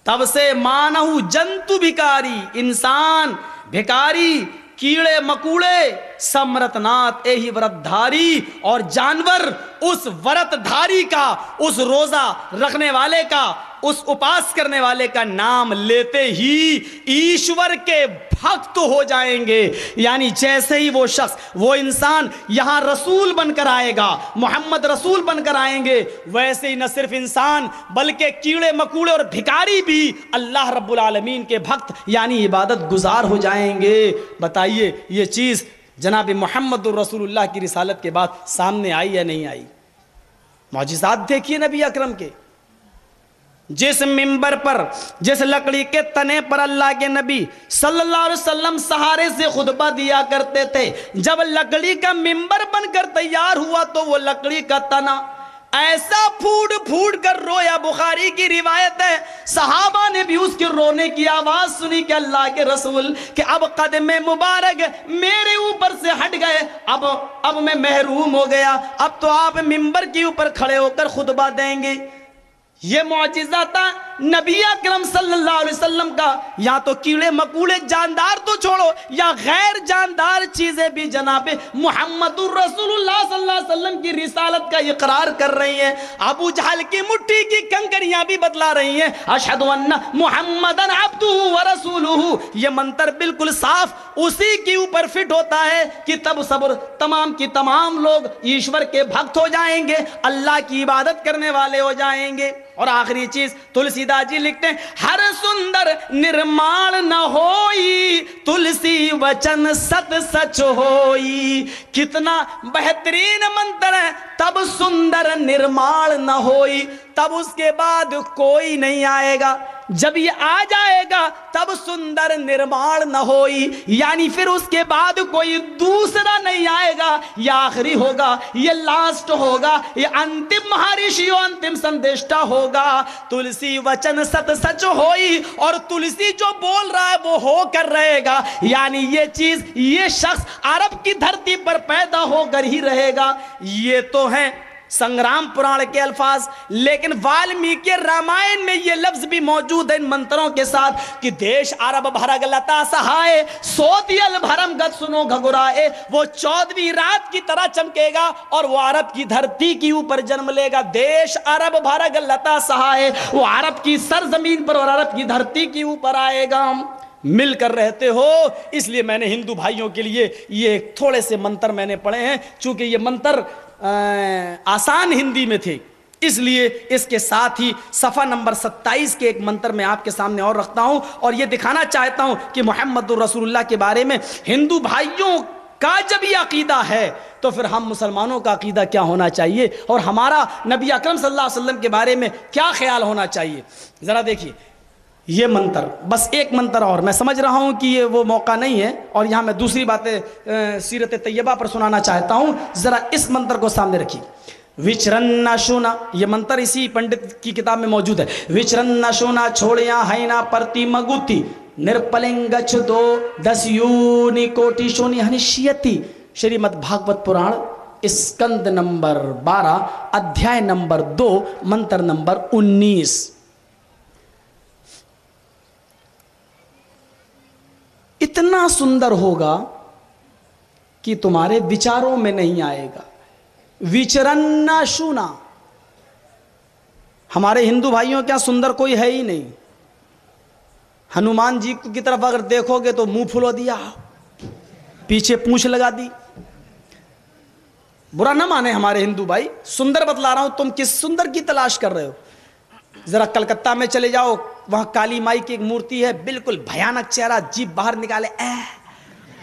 تب سے مانہو جنتو بھکاری، انسان، بھکاری، کیڑے مکوڑے، سمرت ناتھ ایہی ورت دھاری، اور جانور اس ورت دھاری کا، اس روزہ رکھنے والے کا، اس اپاس کرنے والے کا نام لیتے ہی ایشور کے بھکت ہو جائیں گے. یعنی جیسے ہی وہ شخص، وہ انسان یہاں رسول بن کر آئے گا، محمد رسول بن کر آئیں گے، ویسے ہی نہ صرف انسان بلکہ کیڑے مکوڑے اور بھکاری بھی اللہ رب العالمین کے بھکت یعنی عبادت گزار ہو جائیں گے. بتائیے یہ چیز جناب محمد الرسول اللہ کی رسالت کے بعد سامنے آئی یا نہیں آئی؟ معجزات دیکھیے نبی اکرم کے. جس منبر پر، جس لکڑی کے تنے پر اللہ کے نبی صلی اللہ علیہ وسلم سہارے سے خطبہ دیا کرتے تھے، جب لکڑی کا منبر بن کر تیار ہوا تو وہ لکڑی کا تنا ایسا پھوٹ پھوٹ کر رویا. بخاری کی روایت ہے صحابہ نے بھی اس کے رونے کی آواز سنی کہ اللہ کے رسول کہ اب قدم مبارک میرے اوپر سے ہٹ گئے، اب میں محروم ہو گیا، اب تو آپ منبر کے اوپر کھڑے ہو کر خطبہ دیں گے. یہ معجزہ تھا نبی اکرم صلی اللہ علیہ وسلم کا. یا تو کیڑے مکوڑے جاندار تو چھوڑو, یا غیر جاندار چیزیں بھی جناب محمد الرسول اللہ صلی اللہ علیہ وسلم کی رسالت کا اقرار کر رہی ہیں. ابو جہل کی مٹھی کی کنکریاں بھی بتلا رہی ہیں اشہد ان محمدن عبدہ ورسولہ. یہ منتر بالکل صاف اسی کے اوپر فٹ ہوتا ہے کہ تب صبر تمام کی تمام لوگ ایشور کے بھکت ہو جائیں گے, اللہ کی عبادت کرنے والے ہو جائیں گے. اور آخری چیز تلسی داس جی لکھتے ہیں ہر سندر نرمال نہ ہوئی تلسی وچن ست سچ ہوئی. کتنا بہترین منتر ہے, تب سندر نرمال نہ ہوئی, تب اس کے بعد کوئی نہیں آئے گا. جب یہ آ جائے گا تب سندر نرمال نہ ہوئی, یعنی پھر اس کے بعد کوئی دوسرا نہیں آئے گا. یہ آخری ہوگا, یہ لاسٹ ہوگا, یہ انتم مہارشیو انتم سندیشٹا ہوگا. تلسی وچن ست سچ ہوئی, اور تلسی جو بول رہا ہے وہ ہو کر رہے گا. یعنی یہ چیز, یہ شخص عرب کی دھرتی پر پیدا ہو کر ہی رہے گا. یہ تو ہیں سنگرام پران کے الفاظ, لیکن والمیکی رامائن میں یہ لفظ بھی موجود ہے ان منتروں کے ساتھ کہ دیش عرب بھرگ لتا سہائے سوتیل بھرم گت سنو گھگرائے. وہ 14ویں رات کی طرح چمکے گا اور وہ عرب کی دھرتی کے اوپر جنم لے گا. دیش عرب بھرگ لتا سہائے, وہ عرب کی سرزمین پر اور عرب کی دھرتی کے اوپر آئے گا. مل کر رہتے ہو, اس لیے میں نے ہندو بھائیوں کے لیے یہ تھوڑے سے منتر میں نے پڑھے ہیں, چونکہ یہ منتر آسان ہندی میں تھے, اس لیے اس کے ساتھ ہی صفحہ نمبر 27 کے ایک منتر میں آپ کے سامنے اور رکھتا ہوں, اور یہ دکھانا چاہتا ہوں کہ محمد الرسول اللہ کے بارے میں ہندو بھائیوں کا جب یہ عقیدہ ہے تو پھر ہم مسلمانوں کا عقیدہ کیا ہونا چاہیے, اور ہمارا نبی اکرم صلی اللہ علیہ وسلم کے بارے میں کیا خیال ہونا چاہیے. ذرا دیکھیے یہ منتر, بس ایک منتر اور, میں سمجھ رہا ہوں کہ یہ وہ موقع نہیں ہے اور یہاں میں دوسری باتیں سیرت طیبہ پر سنانا چاہتا ہوں. ذرا اس منتر کو سامنے رکھیے. وچرن شونا, یہ منتر اسی پنڈت کی کتاب میں موجود ہے. وچرن شونا چھوڑیاں ہینا پرتی مگوتی نرپلنگ چھدو دسیونی کوٹی شونی ہنشیتی. شریمد بھاگوت پران اسکند نمبر 12 ادھیائے نمبر 2 منتر نمبر 19. اتنا سندر ہوگا کہ تمہارے وچاروں میں نہیں آئے گا. وچرن شونا, ہمارے ہندو بھائیوں کیا سندر کوئی ہے ہی نہیں. ہنومان جی کی طرف اگر دیکھو گے تو منہ پھلو دیا, پیچھے پونچھ لگا دی. برا نہ مانے ہمارے ہندو بھائی, سندر بتلا رہا ہوں, تم کس سندر کی تلاش کر رہے ہو. ذرا کلکتہ میں چلے جاؤ, وہاں کالی مائی کی ایک مورتی ہے, بالکل بھیانک چہرہ, جیب باہر نکالے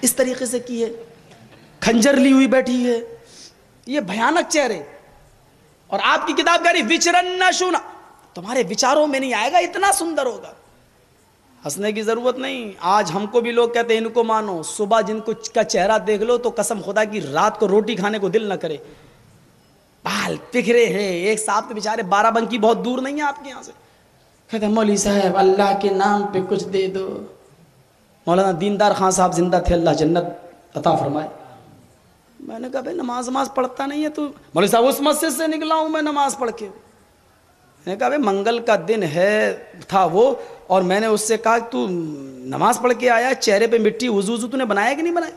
اس طریقے سے کی ہے, کھنجر لی ہوئی بیٹھی ہے, یہ بھیانک چہرے. اور آپ کی کتاب کہہ رہی وچرن نہ شونا, تمہارے وچاروں میں نہیں آئے گا, اتنا سندر ہوگا. ہنسنے کی ضرورت نہیں. آج ہم کو بھی لوگ کہتے ہیں ان کو مانو, صبح جن کو کا چہرہ دیکھ لو تو قسم خدا کی رات کو روٹی کھانے کو دل نہ کرے. بال بکھرے ہیں, ایک صاحب تو بیچارے 12 بنکی بہت دور نہیں ہے آپ کے یہاں سے, کہتے ہیں مولوی صاحب اللہ کے نام پہ کچھ دے دو. مولانا دیندار خان صاحب زندہ تھے, اللہ جنت عطا فرمائے. میں نے کہا بھائی نماز پڑھتا نہیں ہے تو. مولوی صاحب اس مسجد سے نکلا ہوں میں نماز پڑھ کے. میں نے کہا بھائی منگل کا دن تھا وہ, اور میں نے اس سے کہا تو نماز پڑھ کے آیا, چہرے پہ مٹی, وضو تو نے بنایا کہ نہیں بنایا.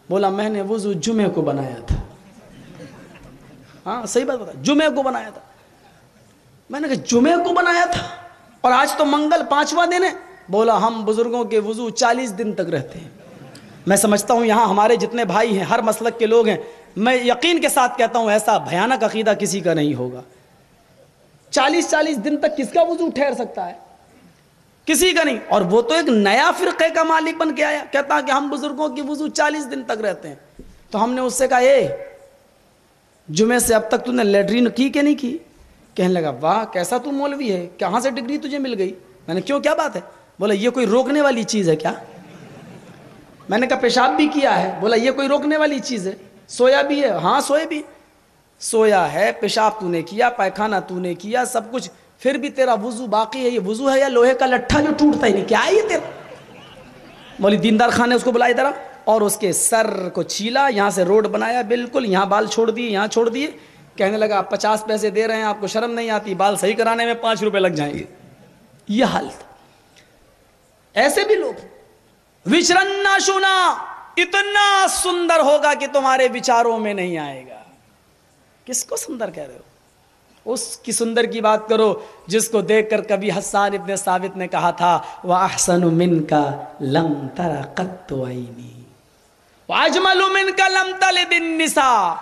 بولا میں نے وضو جمعے کو بنایا تھا. ہاں صحیح بات بتا, جمعے کو بنایا تھا. میں نے کہا جمعے کو بنایا تھا اور آج تو منگل 5واں دن ہے. بولا ہم بزرگوں کے وضو 40 دن تک رہتے ہیں. میں سمجھتا ہوں یہاں ہمارے جتنے بھائی ہیں ہر مسلک کے لوگ ہیں, میں یقین کے ساتھ کہتا ہوں ایسا بھیانک عقیدہ کسی کا نہیں ہوگا. 40 دن تک کس کا وضو ٹھہر سکتا ہے, کسی کا نہیں. اور وہ تو ایک نیا فرقے کا مالک بن کے آیا, کہتا کہ ہم بزرگوں کی وضو 40 دن تک رہتے ہیں. تو ہم نے اس سے کہا جمعے سے اب تک تو نے لیٹرین کی کہ نہیں کی. کہنے لگا واہ کیسا تو مولوی ہے, کہاں سے ڈگری تجھے مل گئی. میں نے کیوں, کیا بات ہے. بولا یہ کوئی روکنے والی چیز ہے کیا. میں نے کہا پیشاب بھی کیا ہے. بولا یہ کوئی روکنے والی چیز ہے. سویا بھی ہے. ہاں سوئے بھی, سویا ہے, پیشاب تو نے کیا, پائخانہ تو نے کیا, سب کچھ, پھر بھی تیرا وضو باقی ہے. یہ وضو ہے یا لوہے کا لٹھا جو ٹوٹتا ہی نہیں, کیا ہے یہ تیرا. مولوی دیندار خان نے اس کو بلایا ادھر اور اس کے سر کو چھیلا, یہاں سے روڈ بنایا, بالکل یہاں بال چھوڑ دیے, یہاں چھوڑ دیے, کہنے لگا 50 پیسے دے رہے ہیں، آپ کو شرم نہیں آتی؟ بال صحیح کرانے میں 5 روپے لگ جائیں گے. یہ حال تھا. ایسے بھی لوگ. وچرن شنا، اتنا سندر ہوگا کہ تمہارے وچاروں میں نہیں آئے گا. کس کو سندر کہہ رہے ہو؟ اس کی سندر کی بات کرو جس کو دیکھ کر کبھی حسان ابن ثابت نے کہا تھا وَأَحْسَنُ مِنْكَ لَمْ تَرَ قَطُّ عَيْنِي وَأَجْمَلُ مِنْكَ لَمْ تَلِدِ النِّسَاءُ.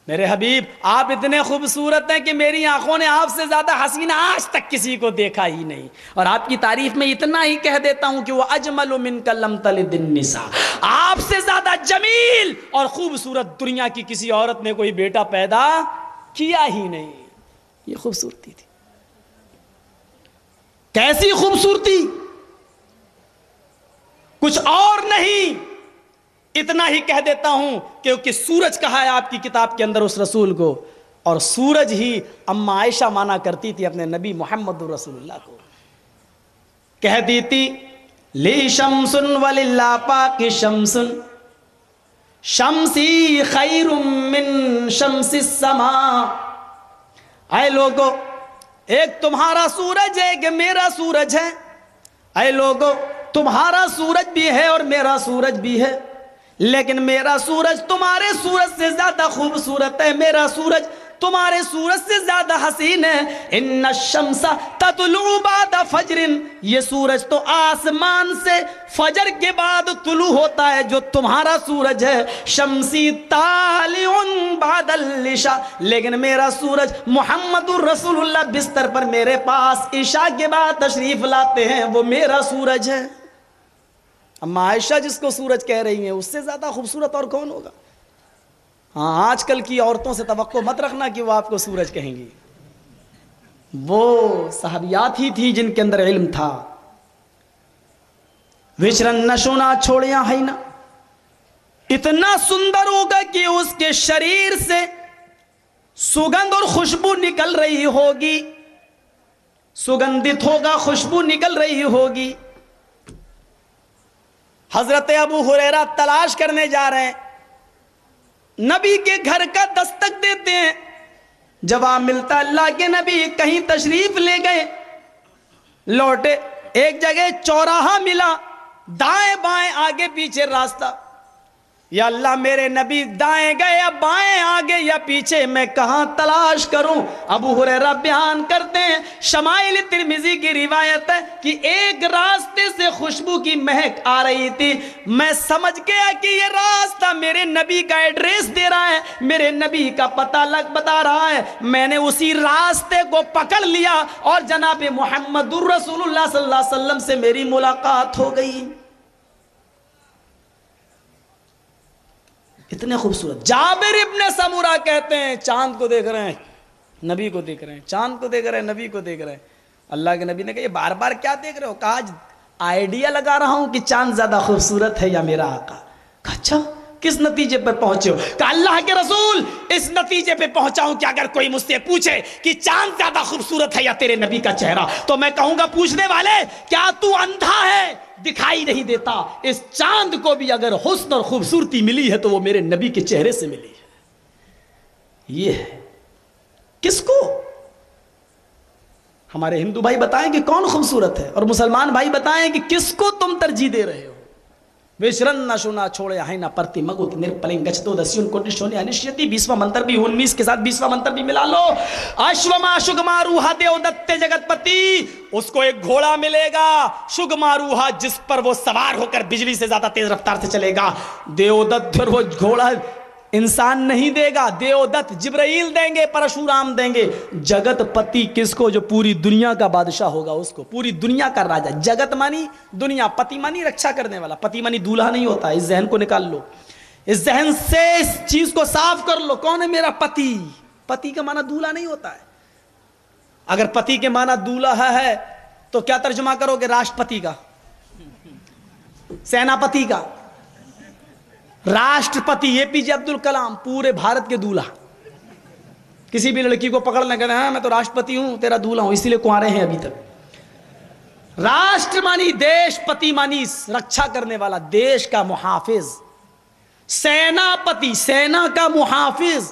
میرے حبیب آپ اتنے خوبصورت ہیں کہ میری آنکھوں نے آپ سے زیادہ حسین آج تک کسی کو دیکھا ہی نہیں. اور آپ کی تعریف میں اتنا ہی کہہ دیتا ہوں کہ وہ اجمل منک لم تلد النساء، آپ سے زیادہ جمیل اور خوبصورت دنیا کی کسی عورت نے کوئی بیٹا پیدا کیا ہی نہیں. یہ خوبصورتی تھی. کیسی خوبصورتی؟ کچھ اور نہیں. اتنا ہی کہہ دیتا ہوں کہ سورج کہا ہے آپ کی کتاب کے اندر اس رسول کو، اور سورج ہی اما عائشہ مانا کرتی تھی اپنے نبی محمد رسول اللہ کو. کہتی تھی لی شمس وللہ پاک شمس شمسی خیر من شمس السماء. اے لوگو، ایک تمہارا سورج ہے، ایک میرا سورج ہے. اے لوگو، تمہارا سورج بھی ہے اور میرا سورج بھی ہے، لیکن میرا سورج تمہارے سورج سے زیادہ خوبصورت ہے، میرا سورج تمہارے سورج سے زیادہ حسین ہے. ان الشمس تطلع بعد فجر، یہ سورج تو آسمان سے فجر کے بعد طلوع ہوتا ہے جو تمہارا سورج ہے. شمسی طالع بعد العشاء، لیکن میرا سورج محمد الرسول اللہ بستر پر میرے پاس عشاء کے بعد تشریف لاتے ہیں، وہ میرا سورج ہے. اما عائشہ جس کو سورج کہہ رہی ہیں، اس سے زیادہ خوبصورت اور کون ہوگا؟ ہاں، آج کل کی عورتوں سے توقع مت رکھنا کہ وہ آپ کو سورج کہیں گی. وہ صحابیات ہی تھی جن کے اندر علم تھا. وچرن نشونا چھوڑیاں ہے نا، اتنا سندر ہوگا کہ اس کے شریر سے سگندھ اور خوشبو نکل رہی ہوگی، سگندھت ہوگا، خوشبو نکل رہی ہوگی. حضرت ابو ہریرہ تلاش کرنے جا رہے ہیں، نبی کے گھر کا دستک دیتے ہیں، جواب ملتا اللہ کے نبی کہیں تشریف لے گئے. لوٹے، ایک جگہ چوراہا ملا، دائیں بائیں آگے پیچھے راستہ. یا اللہ میرے نبی دائیں گئے یا بائیں آگے یا پیچھے، میں کہاں تلاش کروں؟ ابو ہریرہ بیان کرتے ہیں، شمائل ترمذی کی روایت ہے کہ ایک راستے سے خوشبو کی مہک آ رہی تھی. میں سمجھ گیا کہ یہ راستہ میرے نبی کا ایڈریس دے رہا ہے، میرے نبی کا پتہ بتا رہا ہے. میں نے اسی راستے کو پکڑ لیا اور جناب محمد الرسول اللہ صلی اللہ علیہ وسلم سے میری ملاقات ہو گئی. اتنے خوبصورت. جابر ابن سمورہ کہتے ہیں چاند کو دیکھ رہے ہیں، نبی کو دیکھ رہے ہیں، چاند کو دیکھ رہے ہیں، نبی کو دیکھ رہے ہیں. اللہ کے نبی نے کہا یہ بار بار کیا دیکھ رہے ہو؟ کہا آج آئیڈیا لگا رہا ہوں کہ چاند زیادہ خوبصورت ہے یا میرا آقا. کہا اچھا، کس نتیجے پر پہنچے ہو؟ کہ اللہ کے رسول اس نتیجے پہ پہنچا ہوں کہ اگر کوئی مجھ سے پوچھے کہ چاند زیادہ خوبصورت ہے یا تیرے نبی کا چہرہ، تو میں کہوں گا پوچھنے والے کیا تو اندھا ہے، دکھائی نہیں دیتا؟ اس چاند کو بھی اگر حسن اور خوبصورتی ملی ہے تو وہ میرے نبی کے چہرے سے ملی ہے. یہ ہے. کس کو؟ ہمارے ہندو بھائی بتائیں کہ کون خوبصورت ہے، اور مسلمان بھائی بتائیں کہ کس کو تم ترجیح دے رہے ہو. ویشرن نہ شونا چھوڑے ہے نہ پرتی مگو نر پلنگ گچتو دسیون کنڈیشن انشیتی 20واں منتر بھی 19 کے ساتھ 20واں منتر بھی ملا لو. اشوما شگما روحا دیو دتے جگت پتی، اس کو ایک گھوڑا ملے گا شگما روحا جس پر وہ سوار ہو کر بجلی سے زیادہ تیز رفتار سے چلے گا. دیو دت پر وہ گھوڑا انسان نہیں دے گا، دیو دت جبرائیل دیں گے، پرشورام دیں گے. جگت پتی کس کو؟ جو پوری دنیا کا بادشاہ ہوگا اس کو، پوری دنیا کا راجہ. جگت مانی دنیا، پتی مانی رکشا کرنے والا، پتی مانی دولہا نہیں ہوتا. اس ذہن کو نکال لو، اس ذہن سے اس چیز کو صاف کر لو. کون ہے میرا پتی؟ پتی کا معنی دولہا نہیں ہوتا ہے. اگر پتی کے معنی دولہا ہے تو کیا ترجمہ کرو گے؟ راشٹرپتی کا، سیناپتی کا، راشٹرپتی اے پی جے عبد الکلام، پورے بھارت کے دولہا. کسی بھی لڑکی کو پکڑ لیں، کہتے ہیں میں تو راشٹرپتی ہوں، تیرا دولہا ہوں، اسی لیے کنوارے ہیں ابھی تک. راشٹر مانی دیش، پتی مانی رکشا کرنے والا، دیش کا محافظ. سیناپتی، سینا کا محافظ.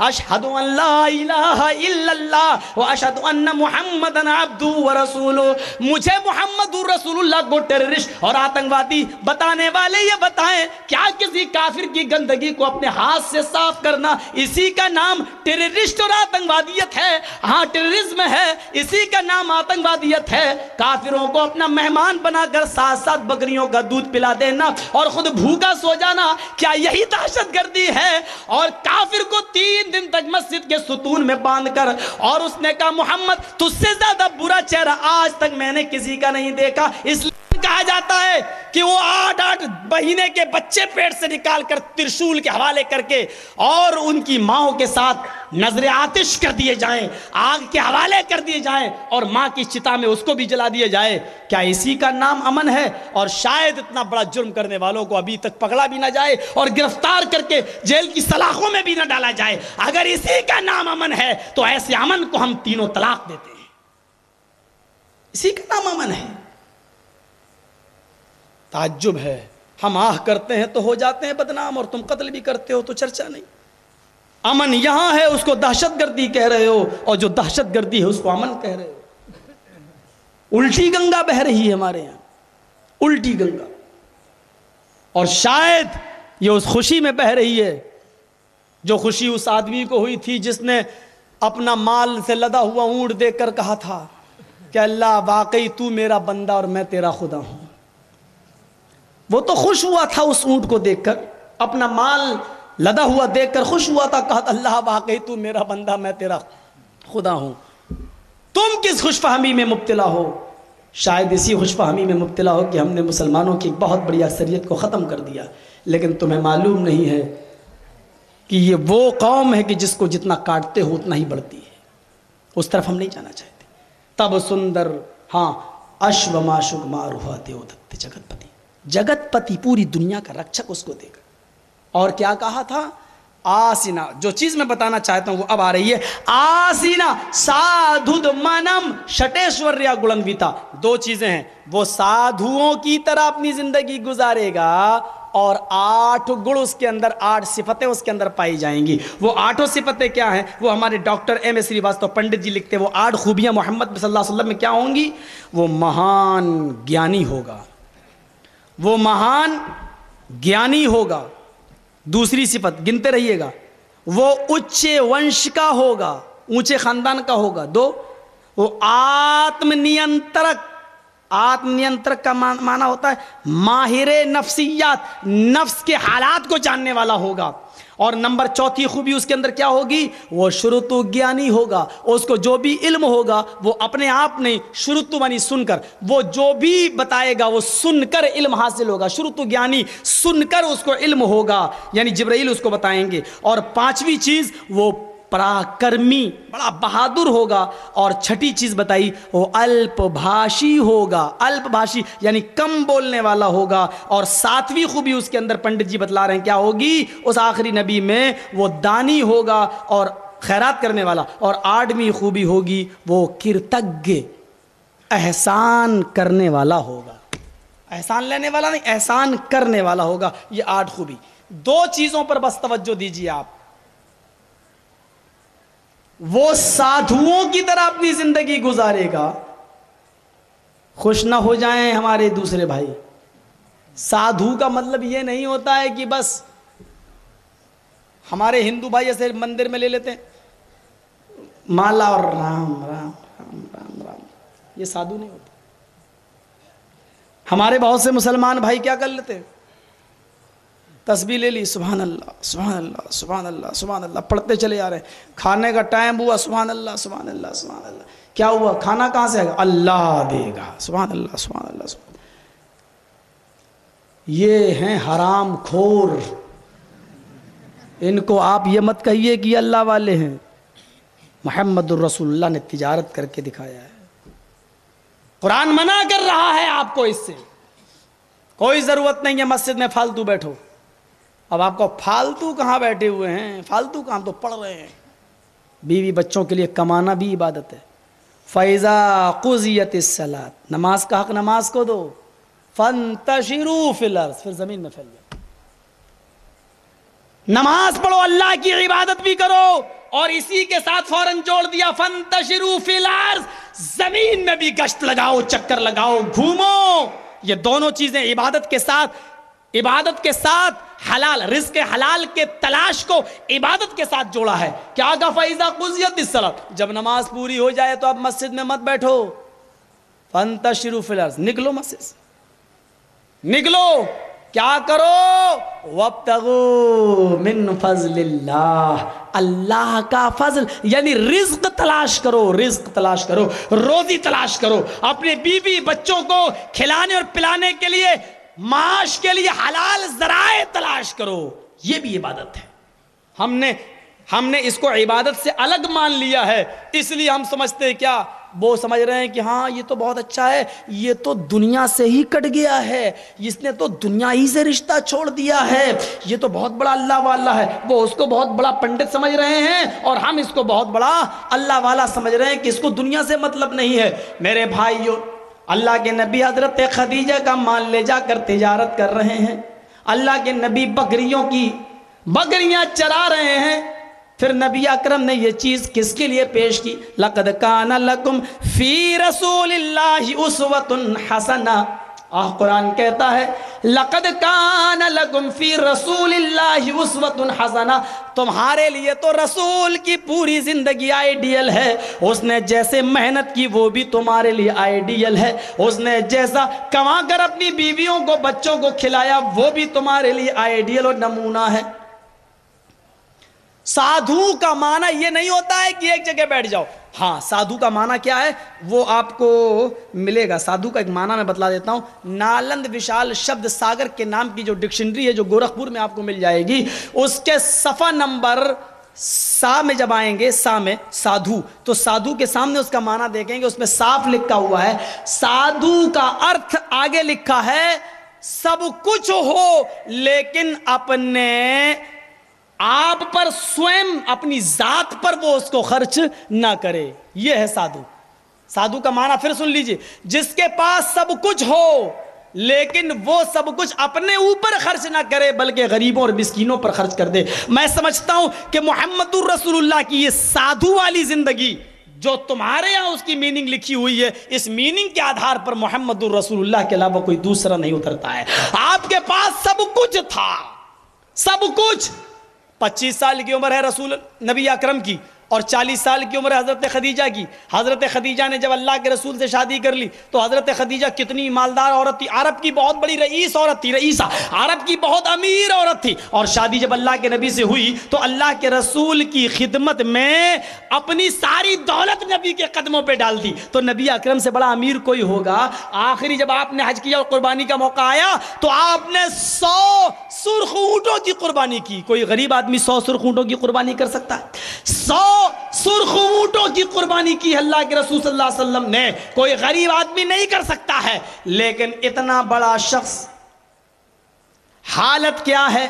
اشہد ان لا الہ الا اللہ واشہد ان محمدن عبدہ ورسولہ. مجھے محمد رسول اللہ کو ٹیررسٹ اور آتنکوادی بتانے والے یہ بتائیں کیا کسی کافر کی گندگی کو اپنے ہاتھ سے صاف کرنا اسی کا نام ٹیررسٹ اور آتنکوادیت ہے؟ ہاں ٹیررزم ہے, اسی کا نام آتنکوادیت ہے. کافروں کو اپنا مہمان بنا کر ساتھ ساتھ بکریوں کا دودھ پلا دینا اور خود بھوکا سو جانا, کیا یہی دہشت گردی ہے؟ اور کافر کو 3 دن تک مسجد کے ستون میں باندھ کر, اور اس نے کہا محمد تجھ سے زیادہ برا چہرہ آج تک میں نے کسی کا نہیں دیکھا. اس لیے کہا جاتا ہے کہ وہ 8 مہینے کے بچے پیٹ سے نکال کر ترشول کے حوالے کر کے اور ان کی ماں کے ساتھ نظر آتش کر دیے جائیں, آگ کے حوالے کر دیے جائیں اور ماں کی چتا میں اس کو بھی جلا دیا جائے. کیا اسی کا نام امن ہے؟ اور شاید اتنا بڑا جرم کرنے والوں کو ابھی تک پکڑا بھی نہ جائے اور گرفتار کر کے جیل کی سلاخوں میں بھی نہ ڈالا جائے. اگر اسی کا نام امن ہے تو ایسے امن کو ہم تینوں طلاق دیتے ہیں. اسی کا نام امن ہے. تعجب ہے, ہم آہ کرتے ہیں تو ہو جاتے ہیں بدنام اور تم قتل بھی کرتے ہو تو چرچا نہیں. امن یہاں ہے اس کو دہشت گردی کہہ رہے ہو, اور جو دہشت گردی ہے اس کو امن کہہ رہے ہو. الٹی گنگا بہ رہی ہے ہمارے یہاں, الٹی گنگا. اور شاید یہ اس خوشی میں بہ رہی ہے جو خوشی اس آدمی کو ہوئی تھی جس نے اپنا مال سے لدا ہوا اونٹ دیکھ کر کہا تھا کہ اللہ واقعی تو میرا بندہ اور میں تیرا خدا ہوں. وہ تو خوش ہوا تھا اس اونٹ کو دیکھ کر, اپنا مال لدا ہوا دیکھ کر خوش ہوا تھا, کہا اللہ واقعی تو میرا بندہ میں تیرا خدا ہوں. تم کس خوش فہمی میں مبتلا ہو؟ شاید اسی خوش فہمی میں مبتلا ہو کہ ہم نے مسلمانوں کی ایک بہت بڑی اکثریت کو ختم کر دیا, لیکن تمہیں معلوم نہیں ہے کہ یہ وہ قوم ہے کہ جس کو جتنا کاٹتے ہو اتنا ہی بڑھتی ہے. اس طرف ہم نہیں جانا چاہتے. تب سندر ہاں اشوما شگما روحا دیو دت جگت پتی, جگت پتی پوری دنیا کا رکشک اس کو دے کر. اور کیا کہا تھا؟ آسینا, جو چیز میں بتانا چاہتا ہوں وہ اب آ رہی ہے. آسینا سادھد منم شٹیشوریا گلنویتا. 2 چیزیں ہیں, وہ سادھوؤں کی طرح اپنی زندگی گزارے گا اور 8 گڑ اس کے اندر, 8 صفتیں اس کے اندر پائی جائیں گی. وہ 8 صفتیں کیا ہیں؟ وہ ہمارے ڈاکٹر ایم اے سریواستو پنڈت جی لکھتے ہیں وہ 8 خوبیاں محمد صلی اللہ علیہ وسلم میں کیا ہوں گی. وہ مہان گیانی ہوگا, وہ مہان گیانی ہوگا. دوسری صفت گنتے رہیے گا, وہ اچے ونش کا ہوگا, اونچے خاندان کا ہوگا. 2 وہ آتم نینترک, آتم نینترک کا معنی ہوتا ہے ماہر نفسیات, نفس کے حالات کو جاننے والا ہوگا. اور نمبر 4 خوبی اس کے اندر کیا ہوگی؟ وہ شروطو گیانی ہوگا. اس کو جو بھی علم ہوگا وہ اپنے آپ نہیں, شروطو معنی سن کر, وہ جو بھی بتائے گا وہ سن کر علم حاصل ہوگا. شروطو گیانی, سن کر اس کو علم ہوگا, یعنی جبرائیل اس کو بتائیں گے. اور 5ویں چیز وہ پراکرمی, بڑا بہادر ہوگا. اور 6ٹھی چیز بتائی وہ الپ بھاشی ہوگا, الپ بھاشی یعنی کم بولنے والا ہوگا. اور 7ویں خوبی اس کے اندر پنڈت جی بتلا رہے ہیں کیا ہوگی اس آخری نبی میں, وہ دانی ہوگا اور خیرات کرنے والا. اور 8ویں خوبی ہوگی وہ کرتگ්য, احسان کرنے والا ہوگا. احسان لینے والا نہیں, احسان کرنے والا ہوگا. یہ 8 خوبی. 2 چیزوں پر بس توجہ دیجیے آپ. وہ سادھوؤں کی طرح اپنی زندگی گزارے گا. خوش نہ ہو جائیں ہمارے دوسرے بھائی, سادھو کا مطلب یہ نہیں ہوتا ہے کہ بس ہمارے ہندو بھائی ایسے مندر میں لے لیتے ہیں مالا اور رام رام رام رام رام, یہ سادھو نہیں ہوتا. ہمارے بہت سے مسلمان بھائی کیا کر لیتے ہیں, تسبیح لے لی, سبحان اللہ سبحان اللہ سبحان اللہ سبحان اللہ پڑھتے چلے آ رہے ہیں. کھانے کا ٹائم ہوا, سبحان اللہ سبحان اللہ سبحان اللہ. کیا ہوا؟ کھانا کہاں سے آئے گا؟ اللہ دے گا. سبحان اللہ سبحان اللہ سبحان اللہ. یہ ہیں حرام خور. ان کو آپ یہ مت کہیے کہ یہ اللہ والے ہیں. محمد الرسول اللہ نے تجارت کر کے دکھایا ہے. قرآن منع کر رہا ہے آپ کو اس سے. کوئی ضرورت نہیں ہے مسجد میں فالتو بیٹھو. اب آپ کو فالتو کہاں بیٹھے ہوئے ہیں, فالتو کہاں, تو پڑھ رہے ہیں. بیوی بچوں کے لیے کمانا بھی عبادت ہے. فَإِذَا قُضِيَتِ الصَّلَاةُ, نماز کا حق نماز کو دو. فَانْتَشِرُوا فِي الْأَرْضِ, پھر زمین میں پھیل جاؤ. نماز پڑھو، اللہ کی عبادت بھی کرو، اور اسی کے ساتھ فوراً جوڑ دیا فانتشروا فی الارض، زمین میں بھی گشت لگاؤ، چکر لگاؤ، گھومو۔ یہ دونوں چیزیں عبادت کے ساتھ حلال رزق حلال کے تلاش کو عبادت کے ساتھ جوڑا ہے۔ کیا کہا فَإِذَا قُضِيَتِ الصَّلَاةُ، جب نماز پوری ہو جائے تو اب مسجد میں مت بیٹھو، فانتشروا فی الارض، نکلو مسجد سے، نکلو، کیا کرو؟ وَابْتَغُوا مِن فَضْلِ اللَّهِ، اللہ کا فضل یعنی رزق تلاش کرو، رزق تلاش کرو، روزی تلاش کرو، اپنے بیوی بچوں کو کھلانے اور پلانے کے لیے، معاش کے لیے حلال ذرائع تلاش کرو۔ یہ بھی عبادت ہے۔ ہم نے اس کو عبادت سے الگ مان لیا ہے، اس لیے ہم سمجھتے ہیں کیا، وہ سمجھ رہے ہیں کہ ہاں یہ تو بہت اچھا ہے، یہ تو دنیا سے ہی کٹ گیا ہے، اس نے تو دنیا ہی سے رشتہ چھوڑ دیا ہے، یہ تو بہت بڑا اللہ والا ہے۔ وہ اس کو بہت بڑا پنڈت سمجھ رہے ہیں اور ہم اس کو بہت بڑا اللہ والا سمجھ رہے ہیں کہ اس کو دنیا سے مطلب نہیں ہے۔ میرے بھائیو، اللہ کے نبی حضرت خدیجہ کا مال لے جا کر تجارت کر رہے ہیں، اللہ کے نبی بکریاں چرا رہے ہیں، پھر نبی اکرم نے یہ چیز کس کے لیے پیش کی؟ لَقَدْ كَانَ لَكُمْ فِي رَسُولِ اللَّهِ أُسْوَةٌ حَسَنَةٌ، قرآن کہتا ہے لَقَدْ كَانَ لَكُمْ فِي رَسُولِ اللَّهِ أُسْوَةٌ حَسَنَةٌ، تمہارے لیے تو رسول کی پوری زندگی آئیڈیل ہے، اس نے جیسے محنت کی وہ بھی تمہارے لیے آئیڈیل ہے، اس نے جیسا کما کر اپنی بیویوں کو بچوں کو کھلایا وہ بھی تمہارے لیے آئیڈیل اور نمونہ ہے۔ سادھو کا معنی یہ نہیں ہوتا ہے کہ ایک جگہ بیٹھ جاؤ، ہاں سادھو کا معنی کیا ہے وہ آپ کو ملے گا۔ سادھو کا ایک معنی میں بتلا دیتا ہوں، نالند وشال شبد ساگر کے نام کی جو ڈکشنری ہے جو گورکھپور میں آپ کو مل جائے گی، اس کے صفحہ نمبر سا میں جب آئیں گے، سا میں سادھو، تو سادھو کے سامنے اس کا معنی دیکھیں گے، اس میں صاف لکھا ہوا ہے سادھو کا ارتھ آگے لکھا ہے سب کچھ ہو لیکن اپنے آپ پر سوئم اپنی ذات پر وہ اس کو خرچ نہ کرے، یہ ہے سادھو۔ سادھو کا معنی پھر سن لیجئے، جس کے پاس سب کچھ ہو لیکن وہ سب کچھ اپنے اوپر خرچ نہ کرے بلکہ غریبوں اور مسکینوں پر خرچ کر دے۔ میں سمجھتا ہوں کہ محمد الرسول اللہ کی یہ سادھو والی زندگی جو تمہارے ہاں اس کی میننگ لکھی ہوئی ہے، اس میننگ کے آدھار پر محمد الرسول اللہ کے علاوہ کوئی دوسرا نہیں اترتا ہے۔ آپ کے پاس سب کچھ تھا، سب کچھ۔ 25 سال کی عمر ہے رسول نبی اکرم کی اور 40 سال کی عمر ہے حضرت خدیجہ کی۔ حضرت خدیجہ نے جب اللہ کے رسول سے شادی کر لی تو حضرت خدیجہ کتنی مالدار عورت تھی، عرب کی بہت بڑی رئیس عورت تھی، رئیسہ عرب کی بہت امیر عورت تھی، اور شادی جب اللہ کے نبی سے ہوئی تو اللہ کے رسول کی خدمت میں اپنی ساری دولت نبی کے قدموں پہ ڈال دی۔ تو نبی اکرم سے بڑا امیر کوئی ہوگا؟ آخری جب آپ نے حج کیا اور قربانی کا موقع آیا تو آپ نے 100 سرخ اونٹوں کی قربانی کی۔ کوئی غریب آدمی 100 سرخ اونٹوں کی قربانی کر سکتا ہے؟ 100 سرخ اونٹوں کی قربانی کی اللہ کے رسول صلی اللہ علیہ وسلم نے، کوئی غریب آدمی نہیں کر سکتا ہے۔ لیکن اتنا بڑا شخص، حالت کیا ہے؟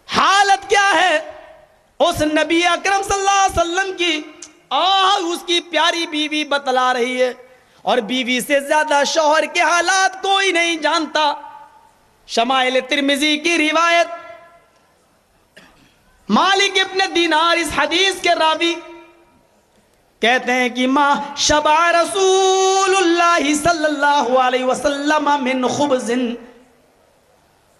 حالت کیا ہے اس نبی اکرم صلی اللہ علیہ وسلم کی؟ اس کی پیاری بیوی بتلا رہی ہے، اور بیوی سے زیادہ شوہر کے حالات کوئی نہیں جانتا۔ شمائل ترمذی کی روایت، مالک ابن دینار اس حدیث کے راوی کہتے ہیں کہ ما شبع رسول اللہ صلی اللہ علیہ وسلم من خبز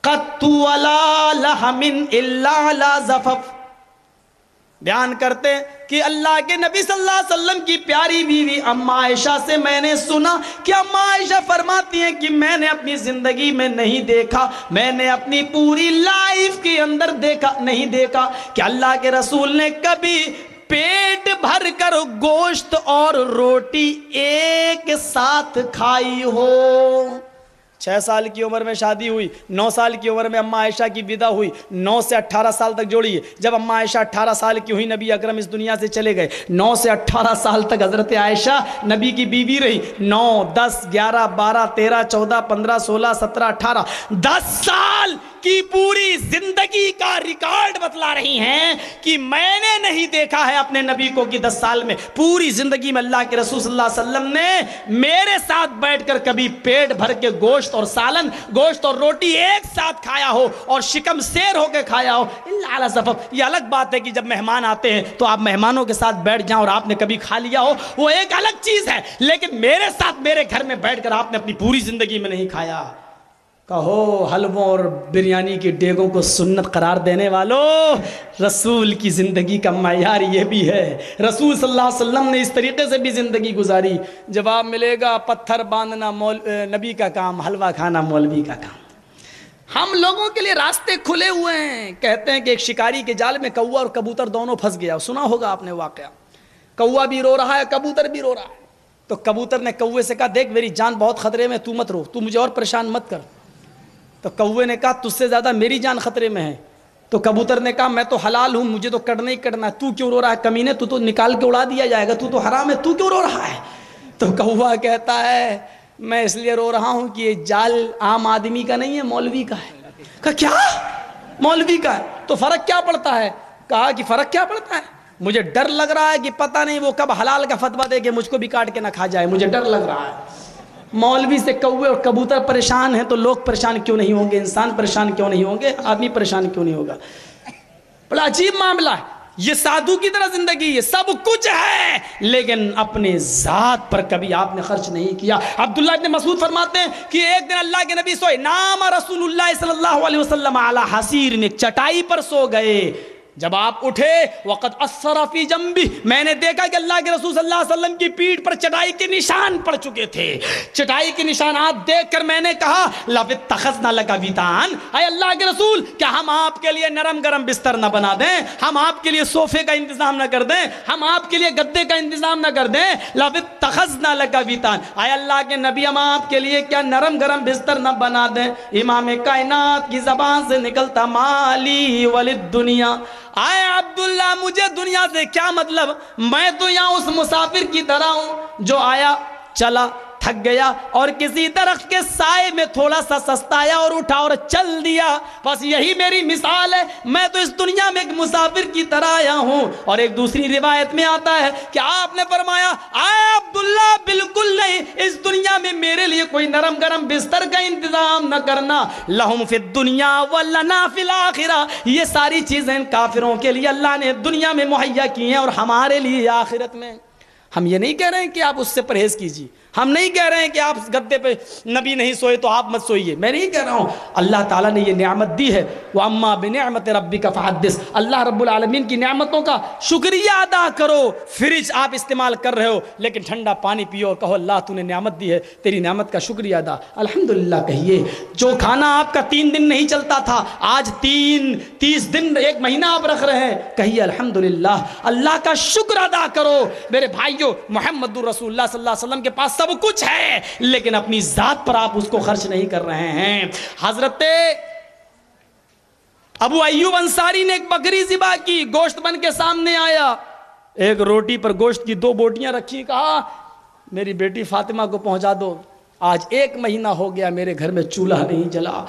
قط ولا لحم الا على زفف۔ بیان کرتے ہیں کہ اللہ کے نبی صلی اللہ علیہ وسلم کی پیاری بیوی اما عائشہ سے میں نے سنا کہ اما عائشہ فرماتی ہیں کہ میں نے اپنی زندگی میں نہیں دیکھا، میں نے اپنی پوری لائف کے اندر نہیں دیکھا کہ اللہ کے رسول نے کبھی پیٹ بھر کر گوشت اور روٹی ایک ساتھ کھائی ہو۔ 6 سال کی عمر میں شادی ہوئی، 9 سال کی عمر میں اما عائشہ کی ودا ہوئی، 9 سے 18 سال تک جوڑیے۔ جب اما عائشہ 18 سال کی ہوئی نبی اکرم اس دنیا سے چلے گئے۔ 9 سے 18 سال تک حضرت عائشہ نبی کی بیوی رہی۔ 9 10 11 12 13 14 15 16 17 18 10 سال کی پوری زندگی کا ریکارڈ بتلا رہی ہیں کہ میں نے نہیں دیکھا ہے اپنے نبی کو کہ 10 سال میں پوری زندگی میں اللہ کے رسول صلی اللہ علیہ وسلم نے میرے ساتھ بیٹھ کر کبھی پیٹ بھر کے گوشت اور سالن، گوشت اور روٹی ایک ساتھ کھایا ہو اور شکم سیر ہو کے کھایا ہو الا علی صفف۔ یہ الگ بات ہے کہ جب مہمان آتے ہیں تو آپ مہمانوں کے ساتھ بیٹھ جائیں اور آپ نے کبھی کھا لیا ہو، وہ ایک الگ چیز ہے، لیکن میرے ساتھ میرے گھر میں بیٹھ کر آپ نے اپنی پوری زندگی میں نہیں کھایا۔ کہو حلووں اور بریانی کی ڈیگوں کو سنت قرار دینے والوں، رسول کی زندگی کا معیار یہ بھی ہے، رسول صلی اللہ علیہ وسلم نے اس طریقے سے بھی زندگی گزاری۔ جواب ملے گا پتھر باندھنا نبی کا کام، حلوہ کھانا مولوی کا کام۔ ہم لوگوں کے لیے راستے کھلے ہوئے ہیں۔ کہتے ہیں کہ ایک شکاری کے جال میں کوا اور کبوتر دونوں پھنس گیا، سنا ہوگا آپ نے واقعہ، کوا بھی رو رہا ہے کبوتر بھی رو رہا ہے۔ تو کبوتر نے کوے سے کہا دیکھ میری جان بہت خطرے میں، تو مت رو، تو مجھے اور پریشان مت کر۔ تو کوے نے کہا تجھ سے زیادہ میری جان خطرے میں ہے۔ تو کبوتر نے کہا میں تو حلال ہوں، مجھے تو کٹنا ہی کٹنا ہے، تو کیوں رو رہا ہے کمینے، تو نکال کے اڑا دیا جائے گا، تو حرام ہے، تو کیوں رو رہا ہے؟ تو کوا کہتا ہے میں اس لیے رو رہا ہوں کہ یہ جال عام آدمی کا نہیں ہے، مولوی کا ہے۔ کہا کیا؟ مولوی کا ہے تو فرق کیا پڑتا ہے؟ کہا کہ فرق کیا پڑتا ہے، مجھے ڈر لگ رہا ہے کہ پتہ نہیں وہ کب حلال کا فتویٰ دے کہ مجھ کو بھی کاٹ کے نہ کھا جائے، مجھے ڈر لگ رہا ہے۔ مولوی سے کوے اور کبوتر پریشان ہیں تو لوگ پریشان کیوں نہیں ہوں گے، انسان پریشان کیوں نہیں ہوں گے، آدمی پریشان کیوں نہیں ہوگا؟ بڑا عجیب معاملہ ہے۔ یہ سادھو کی طرح زندگی، یہ سب کچھ ہے لیکن اپنے ذات پر کبھی آپ نے خرچ نہیں کیا۔ عبداللہ ابن مسعود فرماتے ہیں کہ ایک دن اللہ کے نبی سوئے، نام رسول اللہ صلی اللہ علیہ وسلم علی حصیر، میں چٹائی پر سو گئے۔ جب آپ اٹھے وقت اثر فی جنبی، میں نے دیکھا کہ اللہ کے رسول صلی اللہ علیہ وسلم کی پیٹھ پر چٹائی کے نشان پڑ چکے تھے۔ چٹائی کے نشانات دیکھ کر میں نے کہا لَوِتَّخَذْنَا لَكَ وِطَانًا، اے اللہ کے رسول کیا ہم آپ کے لیے نرم گرم بستر نہ بنا دیں، ہم آپ کے لیے صوفے کا انتظام نہ کر دیں، ہم آپ کے لیے گدے کا انتظام نہ کر دیں؟ لَوِتَّخَذْنَا لَكَ وِطَانًا، اے اللہ کے نبی ہم آپ کے لیے کیا نرم گرم بستر نہ بنا دیں؟ امام کائنات کی زبان سے نکلتا مالی وللدنیا، آئے عبداللہ مجھے دنیا سے کیا مطلب، میں تو یہاں اس مسافر کی طرح ہوں جو آیا چلا تھک گیا اور کسی درخت کے سائے میں تھوڑا سا سستایا اور اٹھا اور چل دیا، بس یہی میری مثال ہے۔ میں تو اس دنیا میں ایک مسافر کی طرح آیا ہوں۔ اور ایک دوسری روایت میں آتا ہے کہ آپ نے فرمایا اے عبداللہ بالکل نہیں، اس دنیا میں میرے لیے کوئی نرم گرم بستر کا انتظام نہ کرنا، لہم فی الدنیا ولنا فی الآخرہ، یہ ساری چیزیں ان کافروں کے لیے اللہ نے دنیا میں مہیا کی ہیں اور ہمارے لیے آخرت میں۔ ہم یہ نہیں کہہ رہے ہیں کہ آپ اس سے پرہیز کیجیے، ہم نہیں کہہ رہے ہیں کہ آپ گدے پہ نبی نہیں سوئے تو آپ مت سوئیے، میں نہیں کہہ رہا ہوں۔ اللہ تعالیٰ نے یہ نعمت دی ہے، وَأَمَّا بِنِعْمَةِ رَبِّكَ فَحَدِّثْ، اللہ رب العالمین کی نعمتوں کا شکریہ ادا کرو۔ فریج آپ استعمال کر رہے ہو لیکن ٹھنڈا پانی پیو اور کہو اللہ تو نے نعمت دی ہے، تیری نعمت کا شکریہ ادا، الحمدللہ کہیے۔ جو کھانا آپ کا 3 دن نہیں چلتا تھا آج 30 دن 1 مہینہ آپ رکھ رہے ہیں، کہیے الحمدللہ، اللہ کا شکر ادا کرو۔ میرے بھائیو، محمد رسول اللہ صلی اللہ علیہ وسلم کے پاس سب کچھ ہے لیکن اپنی ذات پر آپ اس کو خرچ نہیں کر رہے ہیں۔ حضرت ابو ایوب انصاری نے ایک بکری ذبح کی، گوشت بن کے سامنے آیا، ایک روٹی پر گوشت کی 2 بوٹیاں رکھی، کہا میری بیٹی فاطمہ کو پہنچا دو، آج 1 مہینہ ہو گیا میرے گھر میں چولہا نہیں جلا۔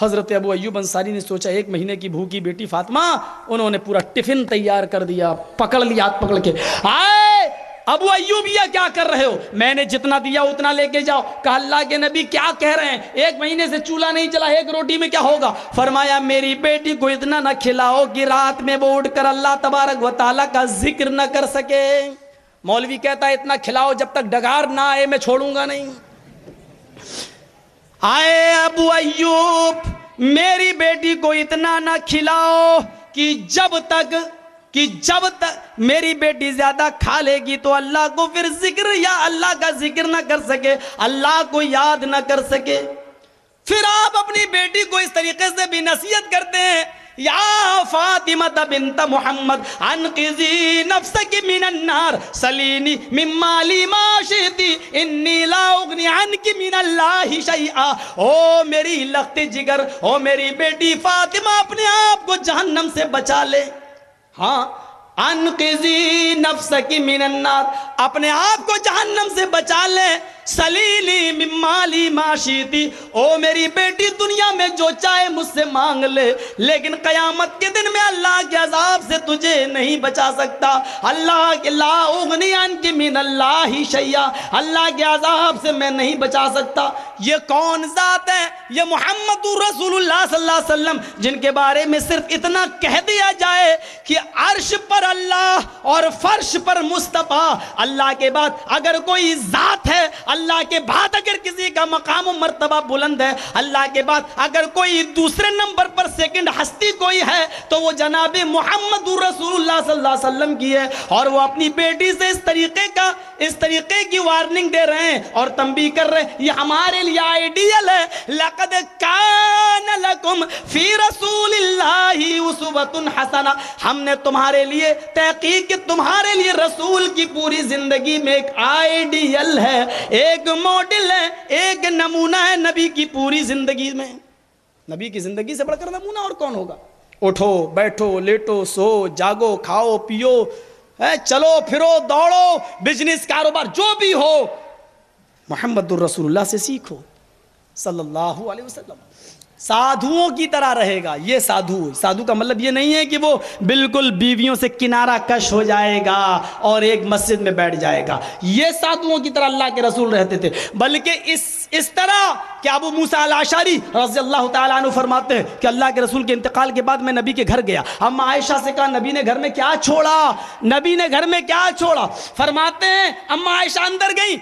حضرت ابو ایوب انصاری نے سوچا 1 مہینے کی بھوکی بیٹی فاطمہ، انہوں نے پورا ٹفن تیار کر دیا، پکڑ لیا ہاتھ پکڑ کے، آئے ابو ایوب یہ کیا کر رہے ہو، میں نے جتنا دیا اتنا لے کے جاؤ۔ کہا اللہ کے نبی کیا کہہ رہے ہیں، 1 مہینے سے چولہا نہیں چلا، 1 روٹی میں کیا ہوگا؟ فرمایا میری بیٹی کو اتنا نہ کھلاؤ کہ رات میں وہ اٹھ کر اللہ تبارک و تعالیٰ کا ذکر نہ کر سکے۔ مولوی کہتا ہے اتنا کھلاؤ جب تک ڈگار نہ آئے میں چھوڑوں گا نہیں۔ آئے ابو ایوب میری بیٹی کو اتنا نہ کھلاؤ کہ جب تک میری بیٹی زیادہ کھا لے گی تو اللہ کو پھر ذکر یا اللہ کا ذکر نہ کر سکے، اللہ کو یاد نہ کر سکے۔ پھر آپ اپنی بیٹی کو اس طریقے سے بھی نصیحت کرتے ہیں، یا فاطمہ بنت محمد انقذی نفسک من النار سلینی من مالی ما شئتی انی لا اغنی عنک من اللہ شیئا۔ او میری لخت جگر، او میری بیٹی فاطمہ اپنے آپ کو جہنم سے بچا لے۔ ہاں انقذی نفسک من النار، اپنے آپ کو جہنم سے بچا لیں، سلیلی من مالی ما شئتی، او میری بیٹی دنیا میں جو چاہے مجھ سے مانگ لے، لیکن قیامت کے دن میں اللہ کے عذاب سے تجھے نہیں بچا سکتا۔ اللہ کے لا اغنی عنک من اللہ شیئا، اللہ کے عذاب سے میں نہیں بچا سکتا۔ یہ کون ذات ہے؟ یہ محمد رسول اللہ صلی اللہ علیہ وسلم، جن کے بارے میں صرف اتنا کہہ دیا جائے کہ عرش پر اللہ اور فرش پر مصطفیٰ، اللہ کے بعد اگر کوئی ذات ہے، اللہ کے بعد اگر کسی کا مقام و مرتبہ بلند ہے، اللہ کے بعد اگر کوئی دوسرے نمبر پر سیکنڈ ہستی کوئی ہے تو وہ جناب محمد رسول اللہ صلی اللہ علیہ وسلم کی ہے۔ اور وہ اپنی بیٹی سے اس طریقے کی وارننگ دے رہے ہیں اور تنبیہ کر رہے ہیں، یہ ہمارے لیے آئیڈیل ہے۔ لَقَدْ كَانَ لَكُمْ فِي رَسُولِ اللَّهِ أُسْوَةٌ حَسَنَةٌ، ہم نے تمہارے لیے تحقیق کہ تمہارے لیے رسول کی پوری زندگی میں ایک آئیڈیل ہے، ایک ماڈل ہے، ایک نمونہ ہے نبی کی پوری زندگی میں۔ نبی کی زندگی سے بڑھ کر نمونہ اور کون ہوگا؟ اٹھو بیٹھو لیٹو سو جاگو کھاؤ پیو، چلو پھرو دوڑو، بزنس کاروبار جو بھی ہو، محمد الرسول اللہ سے سیکھو صلی اللہ علیہ وسلم۔ سادھوؤں کی طرح رہے گا۔ یہ سادھو کا مطلب یہ نہیں ہے کہ وہ بالکل بیویوں سے کنارہ کش ہو جائے گا اور ایک مسجد میں بیٹھ جائے گا۔ یہ سادھوؤں کی طرح اللہ کے رسول رہتے تھے، بلکہ اس طرح کہ ابو موسیٰ الاشعری رضی اللہ تعالیٰ عنہ فرماتے ہیں کہ اللہ کے رسول کے انتقال کے بعد میں نبی کے گھر گیا، اما عائشہ سے کہا نبی نے گھر میں کیا چھوڑا، نبی نے گھر میں کیا چھوڑا؟ فرماتے ہیں اما عائشہ اندر گئیں،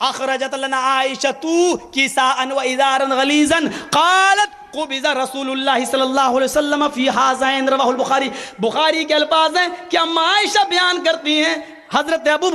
اخرجت لنا عائشۃ کساء و ازارا غلیظا قالت قبض رسول اللہ صلی اللہ علیہ وسلم فی ہذین، رواہ البخاری، بخاری کے الفاظ ہیں کہ اما عائشہ بیان کرتی ہیں حضرت ابو